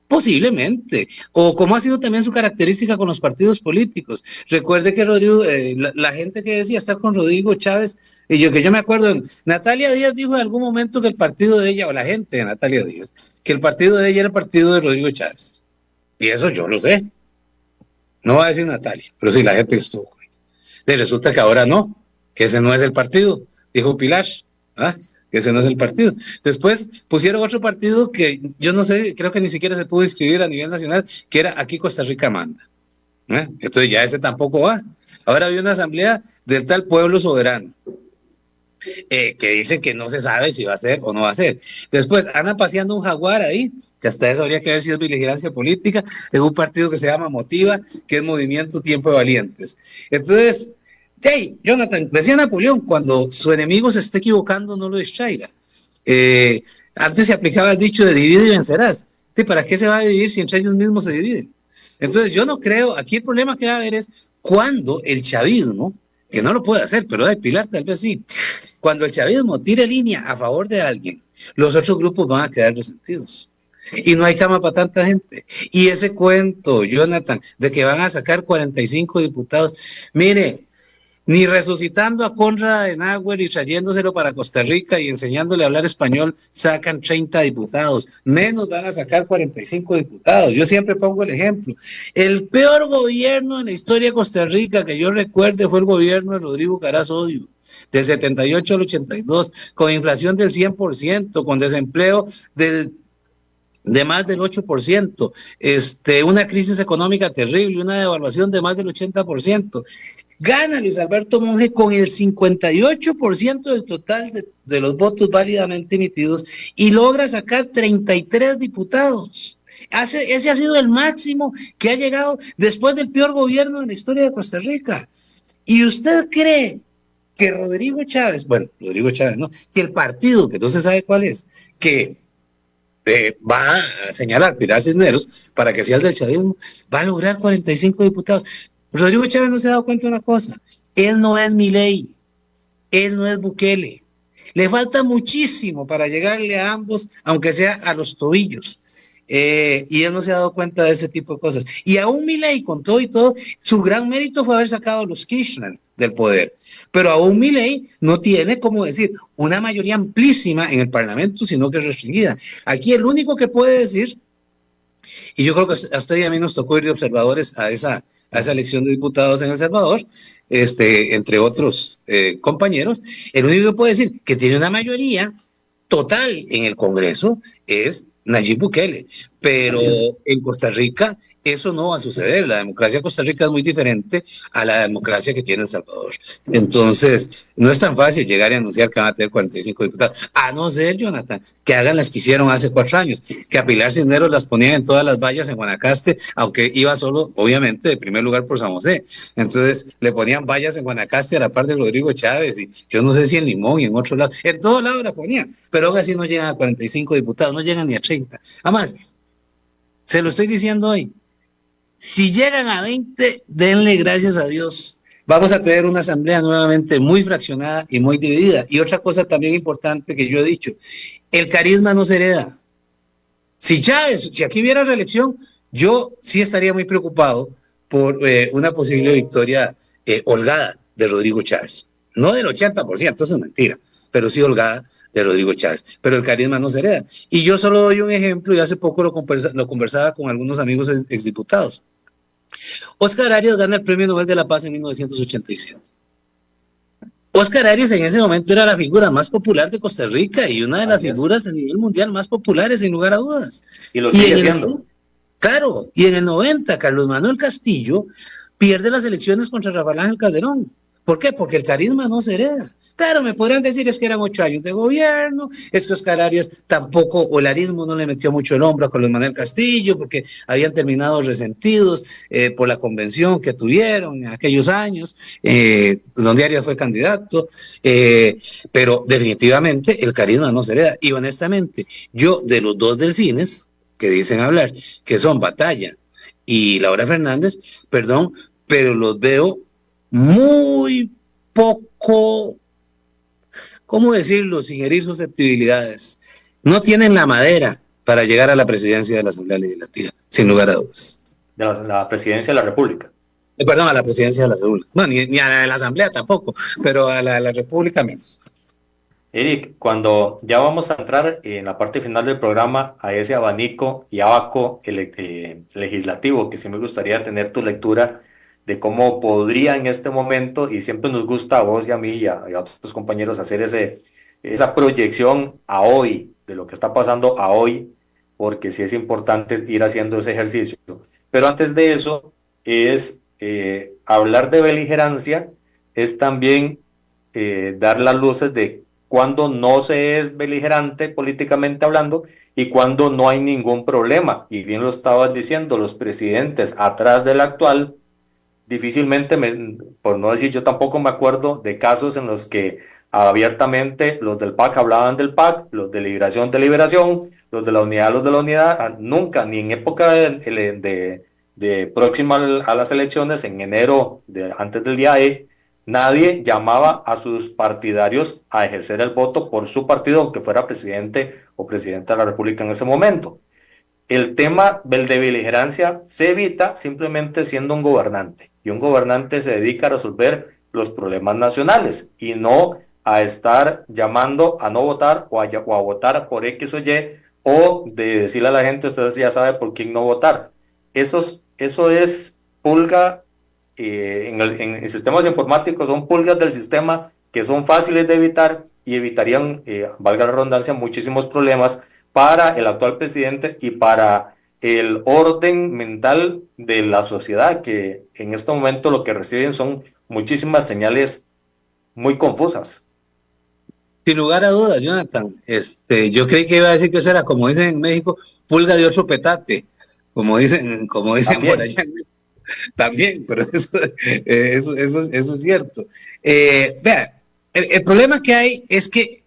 posiblemente, o como ha sido también su característica con los partidos políticos. Recuerde que Rodrigo, la gente que decía estar con Rodrigo Chávez, y que yo me acuerdo, Natalia Díaz dijo en algún momento que el partido de ella, o la gente de Natalia Díaz, que el partido de ella era el partido de Rodrigo Chávez. Y eso yo lo sé. No va a decir Natalia, pero sí la gente que estuvo con ella. Y resulta que ahora no, que ese no es el partido, dijo Pilar, que ese no es el partido. Después pusieron otro partido que yo no sé, creo que ni siquiera se pudo inscribir a nivel nacional, que era Aquí Costa Rica Manda. Entonces ya ese tampoco va. Ahora había una asamblea del tal Pueblo Soberano, que dicen que no se sabe si va a ser o no va a ser. Después anda paseando un jaguar ahí, que hasta eso habría que ver si es vigilancia política, en un partido que se llama Motiva, que es Movimiento Tiempo de Valientes. Entonces, hey, Jonathan, decía Napoleón, cuando su enemigo se esté equivocando, no lo distraiga. Antes se aplicaba el dicho de divide y vencerás. ¿Para qué se va a dividir si entre ellos mismos se dividen? Entonces yo no creo, aquí el problema que va a haber es cuando el chavismo, que no lo puede hacer, pero de Pilar tal vez sí, cuando el chavismo tire línea a favor de alguien, los otros grupos van a quedar resentidos. Y no hay cama para tanta gente. Y ese cuento, Jonathan, de que van a sacar 45 diputados, mire, ni resucitando a Conrad Adenauer y trayéndoselo para Costa Rica y enseñándole a hablar español, sacan 30 diputados, menos van a sacar 45 diputados. Yo siempre pongo el ejemplo. El peor gobierno en la historia de Costa Rica que yo recuerde fue el gobierno de Rodrigo Carazo, del 78 al 82, con inflación del 100%, con desempleo de más del 8%, una crisis económica terrible, una devaluación de más del 80%. Gana Luis Alberto Monge con el 58% del total de los votos válidamente emitidos y logra sacar 33 diputados. Ese ha sido el máximo que ha llegado después del peor gobierno en la historia de Costa Rica. ¿Y usted cree que Rodrigo Chávez no, que el partido, que no se sabe cuál es, que va a señalar Pilar Cisneros para que sea el del chavismo, va a lograr 45 diputados? Rodrigo Chávez no se ha dado cuenta de una cosa: él no es Milei, él no es Bukele, le falta muchísimo para llegarle a ambos, aunque sea a los tobillos, y él no se ha dado cuenta de ese tipo de cosas. Y aún Milei, con todo y todo, su gran mérito fue haber sacado a los Kirchner del poder, pero aún Milei no tiene, como decir, una mayoría amplísima en el Parlamento, sino que es restringida. Aquí el único que puede decir, y yo creo que a usted y a mí nos tocó ir de observadores a esa elección de diputados en El Salvador, entre otros compañeros, el único que puede decir que tiene una mayoría total en el Congreso es Nayib Bukele, pero en Costa Rica eso no va a suceder. La democracia de Costa Rica es muy diferente a la democracia que tiene El Salvador. Entonces, no es tan fácil llegar y anunciar que van a tener 45 diputados, a no ser, Jonathan, que hagan las que hicieron hace 4 años, que a Pilar Cisneros las ponían en todas las vallas en Guanacaste, aunque iba solo, obviamente, de primer lugar por San José. Entonces, le ponían vallas en Guanacaste a la par de Rodrigo Chávez, y yo no sé si en Limón y en otro lado, en todos lados la ponían, pero aún así no llegan a 45 diputados, no llegan ni a 30. Además, se lo estoy diciendo hoy, si llegan a 20, denle gracias a Dios, vamos a tener una asamblea nuevamente muy fraccionada y muy dividida. Y otra cosa también importante que yo he dicho, el carisma no se hereda. Si aquí hubiera reelección, yo sí estaría muy preocupado por una posible victoria holgada de Rodrigo Chávez. No del 80%, eso es mentira, pero sí holgada de Rodrigo Chávez. Pero el carisma no se hereda. Y yo solo doy un ejemplo, y hace poco lo conversaba con algunos amigos exdiputados. Oscar Arias gana el Premio Nobel de la Paz en 1987. Oscar Arias en ese momento era la figura más popular de Costa Rica y una de las figuras a nivel mundial más populares, sin lugar a dudas. Y lo sigue siendo. Claro, y en el 90, Carlos Manuel Castillo pierde las elecciones contra Rafael Ángel Calderón. ¿Por qué? Porque el carisma no se hereda. Claro, me podrían decir es que eran 8 años de gobierno, es que Oscar Arias tampoco, o el arismo no le metió mucho el hombro a Carlos Manuel Castillo, porque habían terminado resentidos por la convención que tuvieron en aquellos años, donde Arias fue candidato, pero definitivamente el carisma no se hereda. Y honestamente, yo de los dos delfines que dicen hablar, que son Batalla y Laura Fernández, perdón, pero los veo muy poco, ¿cómo decirlo?, sin herir susceptibilidades. No tienen la madera para llegar a la presidencia de la Asamblea Legislativa, sin lugar a dudas. De la presidencia de la República. Perdón, a la presidencia de la República. No, ni a la de la Asamblea tampoco, pero a la de la República menos. Eric, cuando ya vamos a entrar en la parte final del programa a ese abanico y abaco legislativo, que sí me gustaría tener tu lectura de cómo podría en este momento, y siempre nos gusta a vos y a mí y a otros compañeros hacer esa proyección a hoy, de lo que está pasando a hoy, porque sí es importante ir haciendo ese ejercicio. Pero antes de eso, es hablar de beligerancia, es también dar las luces de cuando no se es beligerante políticamente hablando y cuando no hay ningún problema. Y bien lo estabas diciendo, los presidentes atrás del actual, difícilmente, por no decir yo tampoco me acuerdo de casos en los que abiertamente los del PAC hablaban del PAC, los de Liberación de Liberación, los de la unidad, nunca, ni en época de próxima a las elecciones, en enero, antes del día E, nadie llamaba a sus partidarios a ejercer el voto por su partido, aunque fuera presidente o presidenta de la República en ese momento. El tema de beligerancia se evita simplemente siendo un gobernante, y un gobernante se dedica a resolver los problemas nacionales y no a estar llamando a no votar o a votar por X o Y, o de decirle a la gente, ustedes ya saben por quién no votar. Eso es pulga, en sistemas informáticos son pulgas del sistema que son fáciles de evitar y evitarían, valga la redundancia, muchísimos problemas para el actual presidente y para el orden mental de la sociedad, que en este momento lo que reciben son muchísimas señales muy confusas. Sin lugar a dudas, Jonathan, yo creí que iba a decir que eso era, como dicen en México, pulga de otro petate, como dicen por allá en México. También, pero eso es cierto. Vean, el problema que hay es que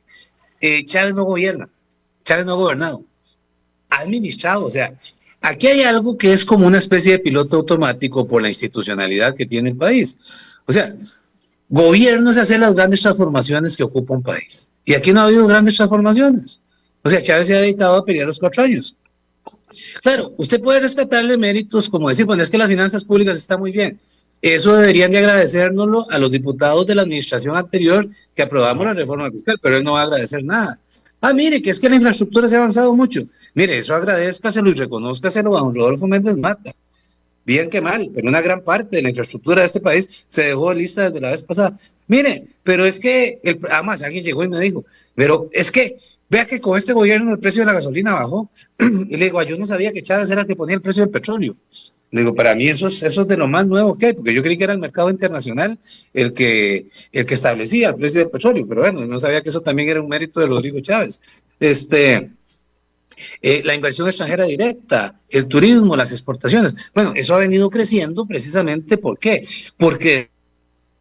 Chávez no gobierna. Chávez no ha gobernado, ha administrado. O sea, aquí hay algo que es como una especie de piloto automático por la institucionalidad que tiene el país. O sea, gobierno es hacer las grandes transformaciones que ocupa un país. Y aquí no ha habido grandes transformaciones. O sea, Chávez se ha dedicado a pelear los 4 años. Claro, usted puede rescatarle méritos, como decir, bueno, es que las finanzas públicas están muy bien. Eso deberían de agradecérnoslo a los diputados de la administración anterior que aprobamos la reforma fiscal, pero él no va a agradecer nada. Mire, que es que la infraestructura se ha avanzado mucho. Mire, eso agradézcaselo y reconózcaselo a don Rodolfo Méndez Mata. Bien que mal, pero una gran parte de la infraestructura de este país se dejó lista desde la vez pasada. Mire, pero es que, además alguien llegó y me dijo, pero es que, vea que con este gobierno el precio de la gasolina bajó. Y le digo, yo no sabía que Chávez era el que ponía el precio del petróleo. Le digo, para mí eso es de lo más nuevo que hay, porque yo creí que era el mercado internacional el que establecía el precio del petróleo, pero bueno, no sabía que eso también era un mérito de Rodrigo Chávez. La inversión extranjera directa, el turismo, las exportaciones, bueno, eso ha venido creciendo precisamente, ¿por qué? Porque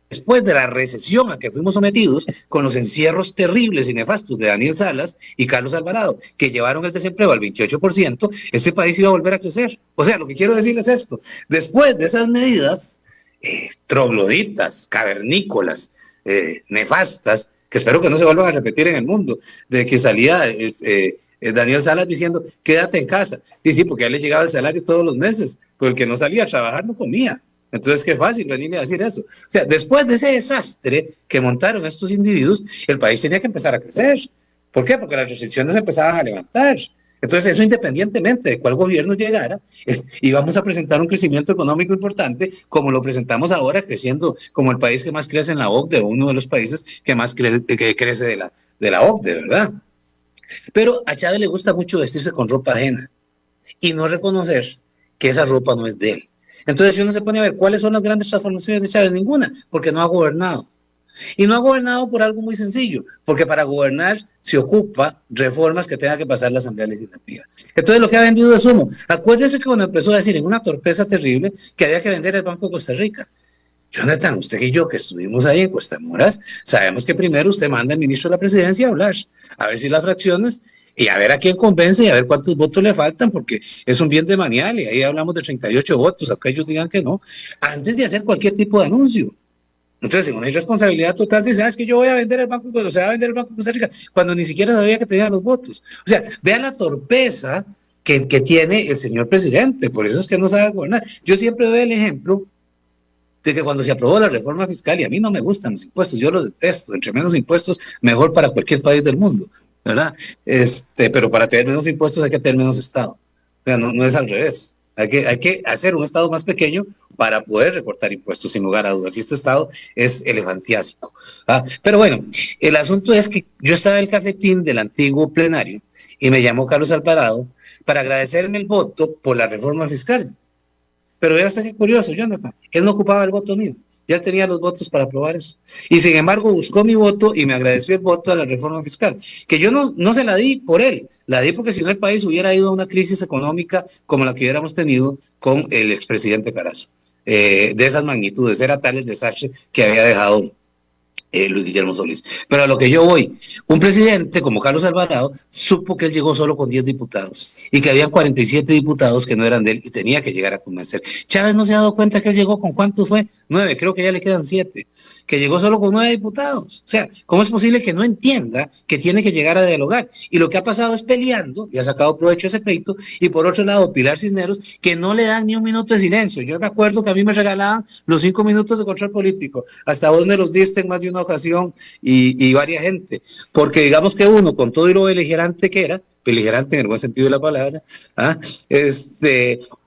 después de la recesión a que fuimos sometidos, con los encierros terribles y nefastos de Daniel Salas y Carlos Alvarado, que llevaron el desempleo al 28%, este país iba a volver a crecer. O sea, lo que quiero decirles es esto: después de esas medidas, trogloditas, cavernícolas, nefastas, que espero que no se vuelvan a repetir en el mundo, de que salía Daniel Salas diciendo, quédate en casa. Y sí, porque a él le llegaba el salario todos los meses, pero el que no salía a trabajar no comía. Entonces, qué fácil venirle a decir eso. O sea, después de ese desastre que montaron estos individuos, el país tenía que empezar a crecer. ¿Por qué? Porque las restricciones empezaban a levantar. Entonces, eso independientemente de cuál gobierno llegara, íbamos a presentar un crecimiento económico importante, como lo presentamos ahora, creciendo como el país que más crece en la OCDE, uno de los países que más crece de la OCDE, ¿verdad? Pero a Chávez le gusta mucho vestirse con ropa ajena y no reconocer que esa ropa no es de él. Entonces, si uno se pone a ver cuáles son las grandes transformaciones de Chávez, ninguna, porque no ha gobernado. Y no ha gobernado por algo muy sencillo, porque para gobernar se ocupa reformas que tenga que pasar la Asamblea Legislativa. Entonces lo que ha vendido es humo. Acuérdese que cuando empezó a decir en una torpeza terrible que había que vender el Banco de Costa Rica. Jonathan, usted y yo que estuvimos ahí en Cuesta Moras, sabemos que primero usted manda al ministro de la Presidencia a hablar, a ver si las fracciones y a ver a quién convence y a ver cuántos votos le faltan, porque es un bien de manial y ahí hablamos de 38 votos, aunque ellos digan que no, antes de hacer cualquier tipo de anuncio. Entonces, en una irresponsabilidad total, dice, es que yo voy a vender el Banco, se va a vender el Banco de Costa Rica, cuando ni siquiera sabía que tenía los votos. O sea, vean la torpeza que tiene el señor presidente, por eso es que no sabe gobernar. Yo siempre doy el ejemplo de que cuando se aprobó la reforma fiscal, y a mí no me gustan los impuestos, yo los detesto, entre menos impuestos, mejor para cualquier país del mundo, ¿verdad? Pero para tener menos impuestos hay que tener menos Estado. O sea, no es al revés. Hay que hacer un Estado más pequeño para poder recortar impuestos, sin lugar a dudas. Y este Estado es elefantiásico. Pero bueno, el asunto es que yo estaba en el cafetín del antiguo plenario y me llamó Carlos Alvarado para agradecerme el voto por la reforma fiscal. Pero ya está qué curioso, Jonathan. Él no ocupaba el voto mío. Ya tenía los votos para aprobar eso. Y sin embargo buscó mi voto y me agradeció el voto a la reforma fiscal. Que yo no se la di por él. La di porque si no el país hubiera ido a una crisis económica como la que hubiéramos tenido con el expresidente Carazo. De esas magnitudes. Era tal el desastre que había dejado Luis Guillermo Solís. Pero a lo que yo voy, un presidente como Carlos Alvarado supo que él llegó solo con 10 diputados y que habían 47 diputados que no eran de él y tenía que llegar a convencer. Chávez no se ha dado cuenta que él llegó con ¿cuántos fue? 9, creo que ya le quedan 7, que llegó solo con 9 diputados. O sea, ¿cómo es posible que no entienda que tiene que llegar a dialogar? Y lo que ha pasado es peleando, y ha sacado provecho ese pleito, y por otro lado Pilar Cisneros, que no le dan ni un minuto de silencio. Yo me acuerdo que a mí me regalaban los 5 minutos de control político, hasta vos me los diste en más de una ocasión y varias gente, porque digamos que uno, con todo y lo beligerante que era, beligerante en el buen sentido de la palabra,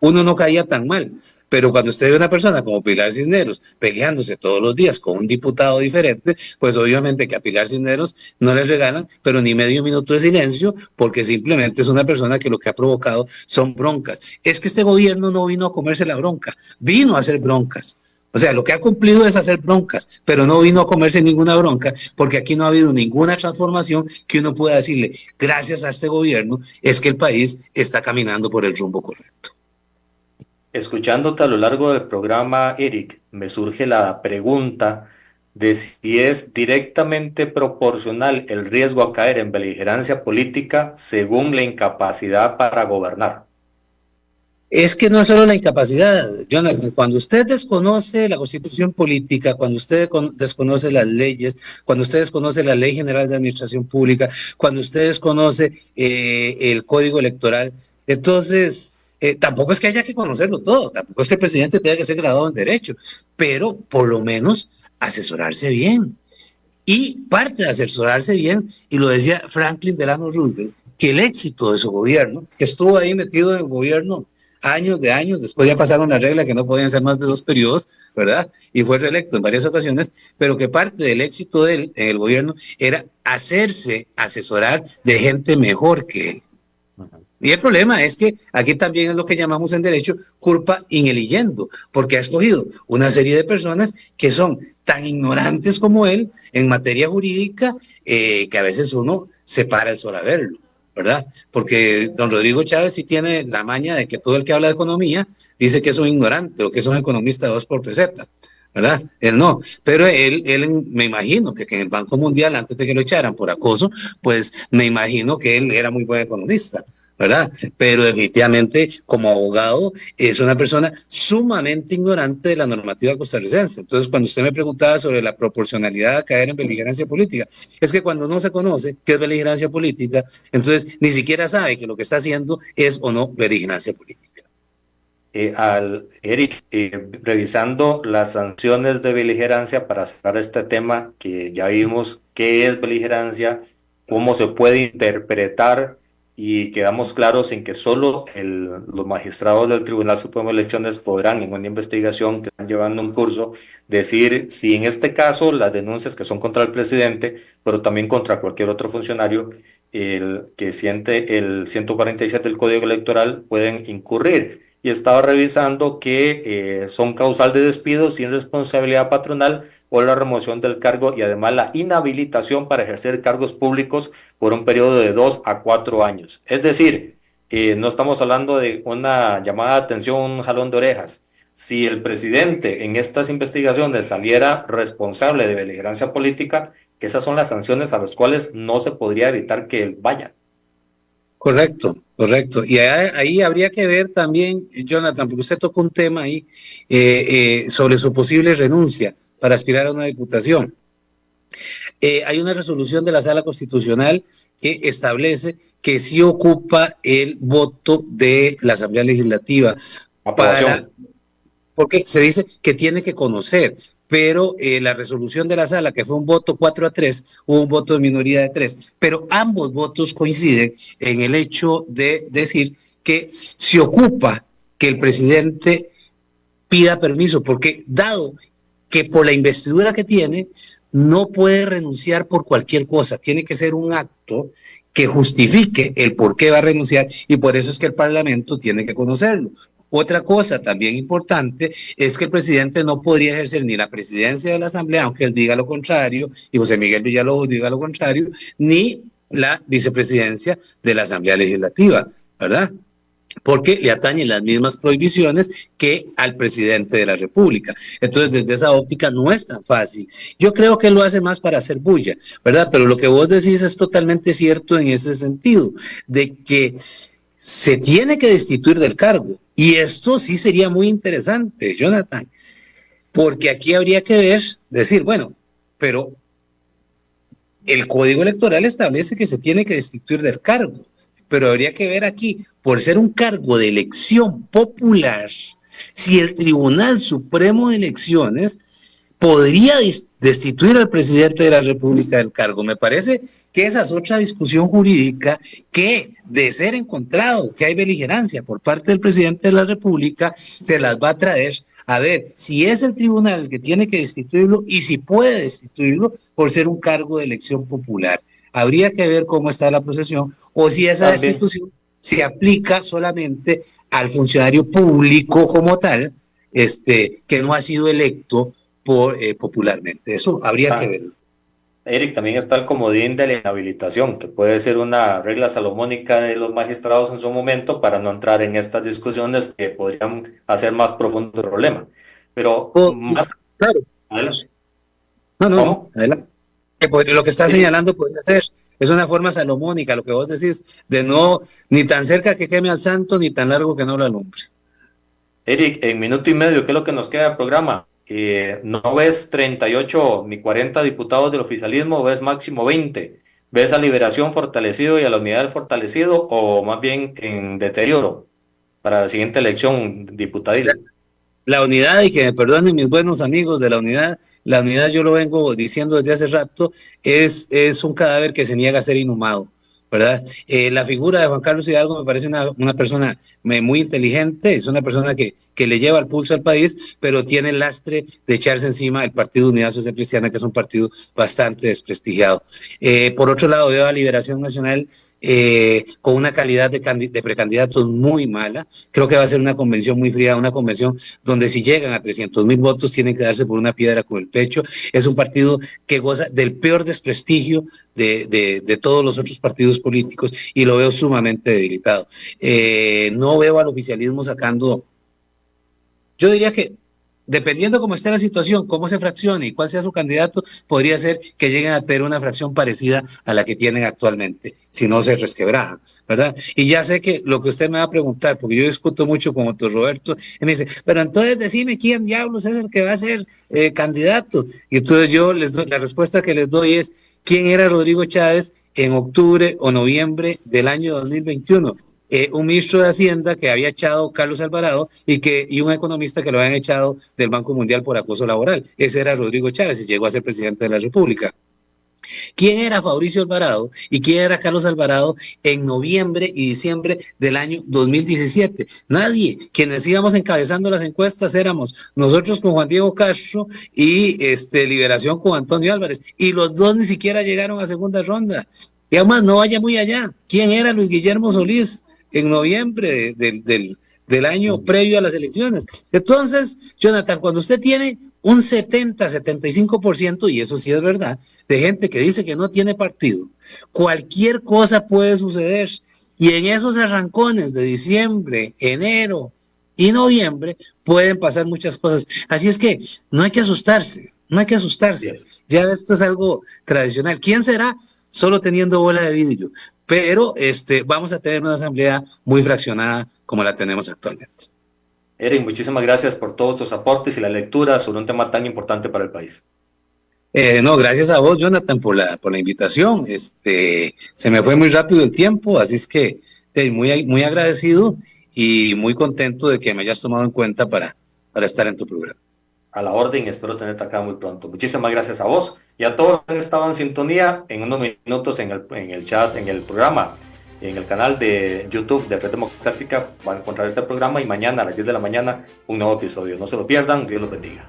uno no caía tan mal. Pero cuando usted ve una persona como Pilar Cisneros peleándose todos los días con un diputado diferente, pues obviamente que a Pilar Cisneros no le regalan, pero ni medio minuto de silencio, porque simplemente es una persona que lo que ha provocado son broncas. Es que este gobierno no vino a comerse la bronca, vino a hacer broncas. O sea, lo que ha cumplido es hacer broncas, pero no vino a comerse ninguna bronca, porque aquí no ha habido ninguna transformación que uno pueda decirle, gracias a este gobierno, es que el país está caminando por el rumbo correcto. Escuchándote a lo largo del programa, Eric, me surge la pregunta de si es directamente proporcional el riesgo a caer en beligerancia política según la incapacidad para gobernar. Es que no es solo la incapacidad, Jonathan, cuando usted desconoce la constitución política, cuando usted desconoce las leyes, cuando usted desconoce la Ley General de Administración Pública, cuando usted desconoce el Código Electoral, entonces tampoco es que haya que conocerlo todo, tampoco es que el presidente tenga que ser graduado en Derecho, pero por lo menos asesorarse bien. Y parte de asesorarse bien, y lo decía Franklin Delano Roosevelt, que el éxito de su gobierno, que estuvo ahí metido en el gobierno años de años, después ya pasaron la regla que no podían ser más de 2 periodos, ¿verdad? Y fue reelecto en varias ocasiones, pero que parte del éxito de él en el gobierno era hacerse asesorar de gente mejor que él. Y el problema es que aquí también es lo que llamamos en derecho culpa ineliyendo, porque ha escogido una serie de personas que son tan ignorantes como él en materia jurídica que a veces uno se para el sol a verlo, ¿verdad? Porque don Rodrigo Chávez sí tiene la maña de que todo el que habla de economía dice que es un ignorante o que es un economista de 2 por peseta, ¿verdad? Él no, pero él me imagino que en el Banco Mundial, antes de que lo echaran por acoso, pues me imagino que él era muy buen economista, ¿verdad? Pero definitivamente como abogado es una persona sumamente ignorante de la normativa costarricense. Entonces, cuando usted me preguntaba sobre la proporcionalidad de caer en beligerancia política, es que cuando no se conoce qué es beligerancia política, entonces ni siquiera sabe que lo que está haciendo es o no beligerancia política. Eric, revisando las sanciones de beligerancia para cerrar este tema, que ya vimos qué es beligerancia, cómo se puede interpretar y quedamos claros en que solo los magistrados del Tribunal Supremo de Elecciones podrán, en una investigación que están llevando un curso, decir si en este caso las denuncias que son contra el presidente, pero también contra cualquier otro funcionario, el que siente el 147 del Código Electoral, pueden incurrir. Y estaba revisando que son causal de despido sin responsabilidad patronal o la remoción del cargo y además la inhabilitación para ejercer cargos públicos por un periodo de 2 a 4 años. Es decir, no estamos hablando de una llamada de atención, un jalón de orejas. Si el presidente en estas investigaciones saliera responsable de beligerancia política, esas son las sanciones a las cuales no se podría evitar que él vaya. Correcto, correcto. Y ahí habría que ver también, Jonathan, porque usted tocó un tema ahí sobre su posible renuncia para aspirar a una diputación. Hay una resolución de la Sala Constitucional que establece que sí ocupa el voto de la Asamblea Legislativa porque se dice que tiene que conocer, pero la resolución de la sala, que fue un voto 4-3, hubo un voto de minoría de 3, pero ambos votos coinciden en el hecho de decir que se ocupa que el presidente pida permiso, porque dado que por la investidura que tiene, no puede renunciar por cualquier cosa, tiene que ser un acto que justifique el por qué va a renunciar, y por eso es que el Parlamento tiene que conocerlo. Otra cosa también importante es que el presidente no podría ejercer ni la presidencia de la Asamblea, aunque él diga lo contrario, y José Miguel Villalobos diga lo contrario, ni la vicepresidencia de la Asamblea Legislativa, ¿verdad? Porque le atañen las mismas prohibiciones que al presidente de la República. Entonces, desde esa óptica no es tan fácil. Yo creo que lo hace más para hacer bulla, ¿verdad? Pero lo que vos decís es totalmente cierto en ese sentido, de que se tiene que destituir del cargo. Y esto sí sería muy interesante, Jonathan, porque aquí habría que ver, decir, bueno, pero el Código Electoral establece que se tiene que destituir del cargo, pero habría que ver aquí, por ser un cargo de elección popular, si el Tribunal Supremo de Elecciones podría destituir al presidente de la República del cargo. Me parece que esa es otra discusión jurídica que, de ser encontrado que hay beligerancia por parte del presidente de la República, se las va a traer a ver si es el tribunal el que tiene que destituirlo y si puede destituirlo por ser un cargo de elección popular. Habría que ver cómo está la procesión o si esa destitución se aplica solamente al funcionario público como tal, que no ha sido electo popularmente. Eso habría que ver. Eric, también está el comodín de la inhabilitación, que puede ser una regla salomónica de los magistrados en su momento para no entrar en estas discusiones que podrían hacer más profundo el problema. Pero más... Claro. Adelante. No, adelante. Lo que está señalando podría ser, es una forma salomónica, lo que vos decís, de no, ni tan cerca que queme al santo, ni tan largo que no lo alumbre. Eric, en minuto y medio, ¿qué es lo que nos queda del programa? ¿No ves 38 ni 40 diputados del oficialismo, ves máximo 20? ¿Ves a Liberación fortalecido y a la Unidad fortalecido o más bien en deterioro para la siguiente elección diputadil? La unidad, y que me perdonen mis buenos amigos de la unidad yo lo vengo diciendo desde hace rato, es un cadáver que se niega a ser inhumado, ¿verdad? La figura de Juan Carlos Hidalgo me parece una persona muy inteligente, es una persona que le lleva el pulso al país, pero tiene el lastre de echarse encima el Partido Unidad Social Cristiana, que es un partido bastante desprestigiado. Por otro lado, veo a Liberación Nacional con una calidad de precandidatos muy mala. Creo que va a ser una convención muy fría, una convención donde si llegan a 300,000 votos tienen que darse por una piedra con el pecho. Es un partido que goza del peor desprestigio de todos los otros partidos políticos y lo veo sumamente debilitado. No veo al oficialismo sacando, yo diría que dependiendo cómo esté la situación, cómo se fraccione y cuál sea su candidato, podría ser que lleguen a tener una fracción parecida a la que tienen actualmente, si no se resquebrajan, ¿verdad? Y ya sé que lo que usted me va a preguntar, porque yo discuto mucho con otro Roberto, y me dice, pero entonces decime quién diablos es el que va a ser candidato. Y entonces yo les doy, la respuesta que les doy es, ¿quién era Rodrigo Chávez en octubre o noviembre del año 2021? Un ministro de Hacienda que había echado Carlos Alvarado y un economista que lo habían echado del Banco Mundial por acoso laboral. Ese era Rodrigo Chávez y llegó a ser presidente de la República. ¿Quién era Fabricio Alvarado y quién era Carlos Alvarado en noviembre y diciembre del año 2017? Nadie. Quienes íbamos encabezando las encuestas éramos nosotros con Juan Diego Castro y Liberación con Antonio Álvarez. Y los dos ni siquiera llegaron a segunda ronda. Y además, no vaya muy allá. ¿Quién era Luis Guillermo Solís en noviembre del año previo a las elecciones? Entonces, Jonathan, cuando usted tiene un 70-75%, y eso sí es verdad, de gente que dice que no tiene partido, cualquier cosa puede suceder. Y en esos arrancones de diciembre, enero y noviembre pueden pasar muchas cosas. Así es que no hay que asustarse, no hay que asustarse. Yes. Ya esto es algo tradicional. ¿Quién será? Solo teniendo bola de vidrio. Pero vamos a tener una asamblea muy fraccionada como la tenemos actualmente. Eric, muchísimas gracias por todos tus aportes y la lectura sobre un tema tan importante para el país. No, gracias a vos, Jonathan, por la invitación. Se me fue muy rápido el tiempo, así es que muy agradecido y muy contento de que me hayas tomado en cuenta para estar en tu programa. A la orden, espero tenerte acá muy pronto. Muchísimas gracias a vos y a todos los que estaban en sintonía. En unos minutos en el chat, en el programa, en el canal de YouTube de Red Democrática van a encontrar este programa y mañana a las 10 de la mañana un nuevo episodio. No se lo pierdan, Dios los bendiga.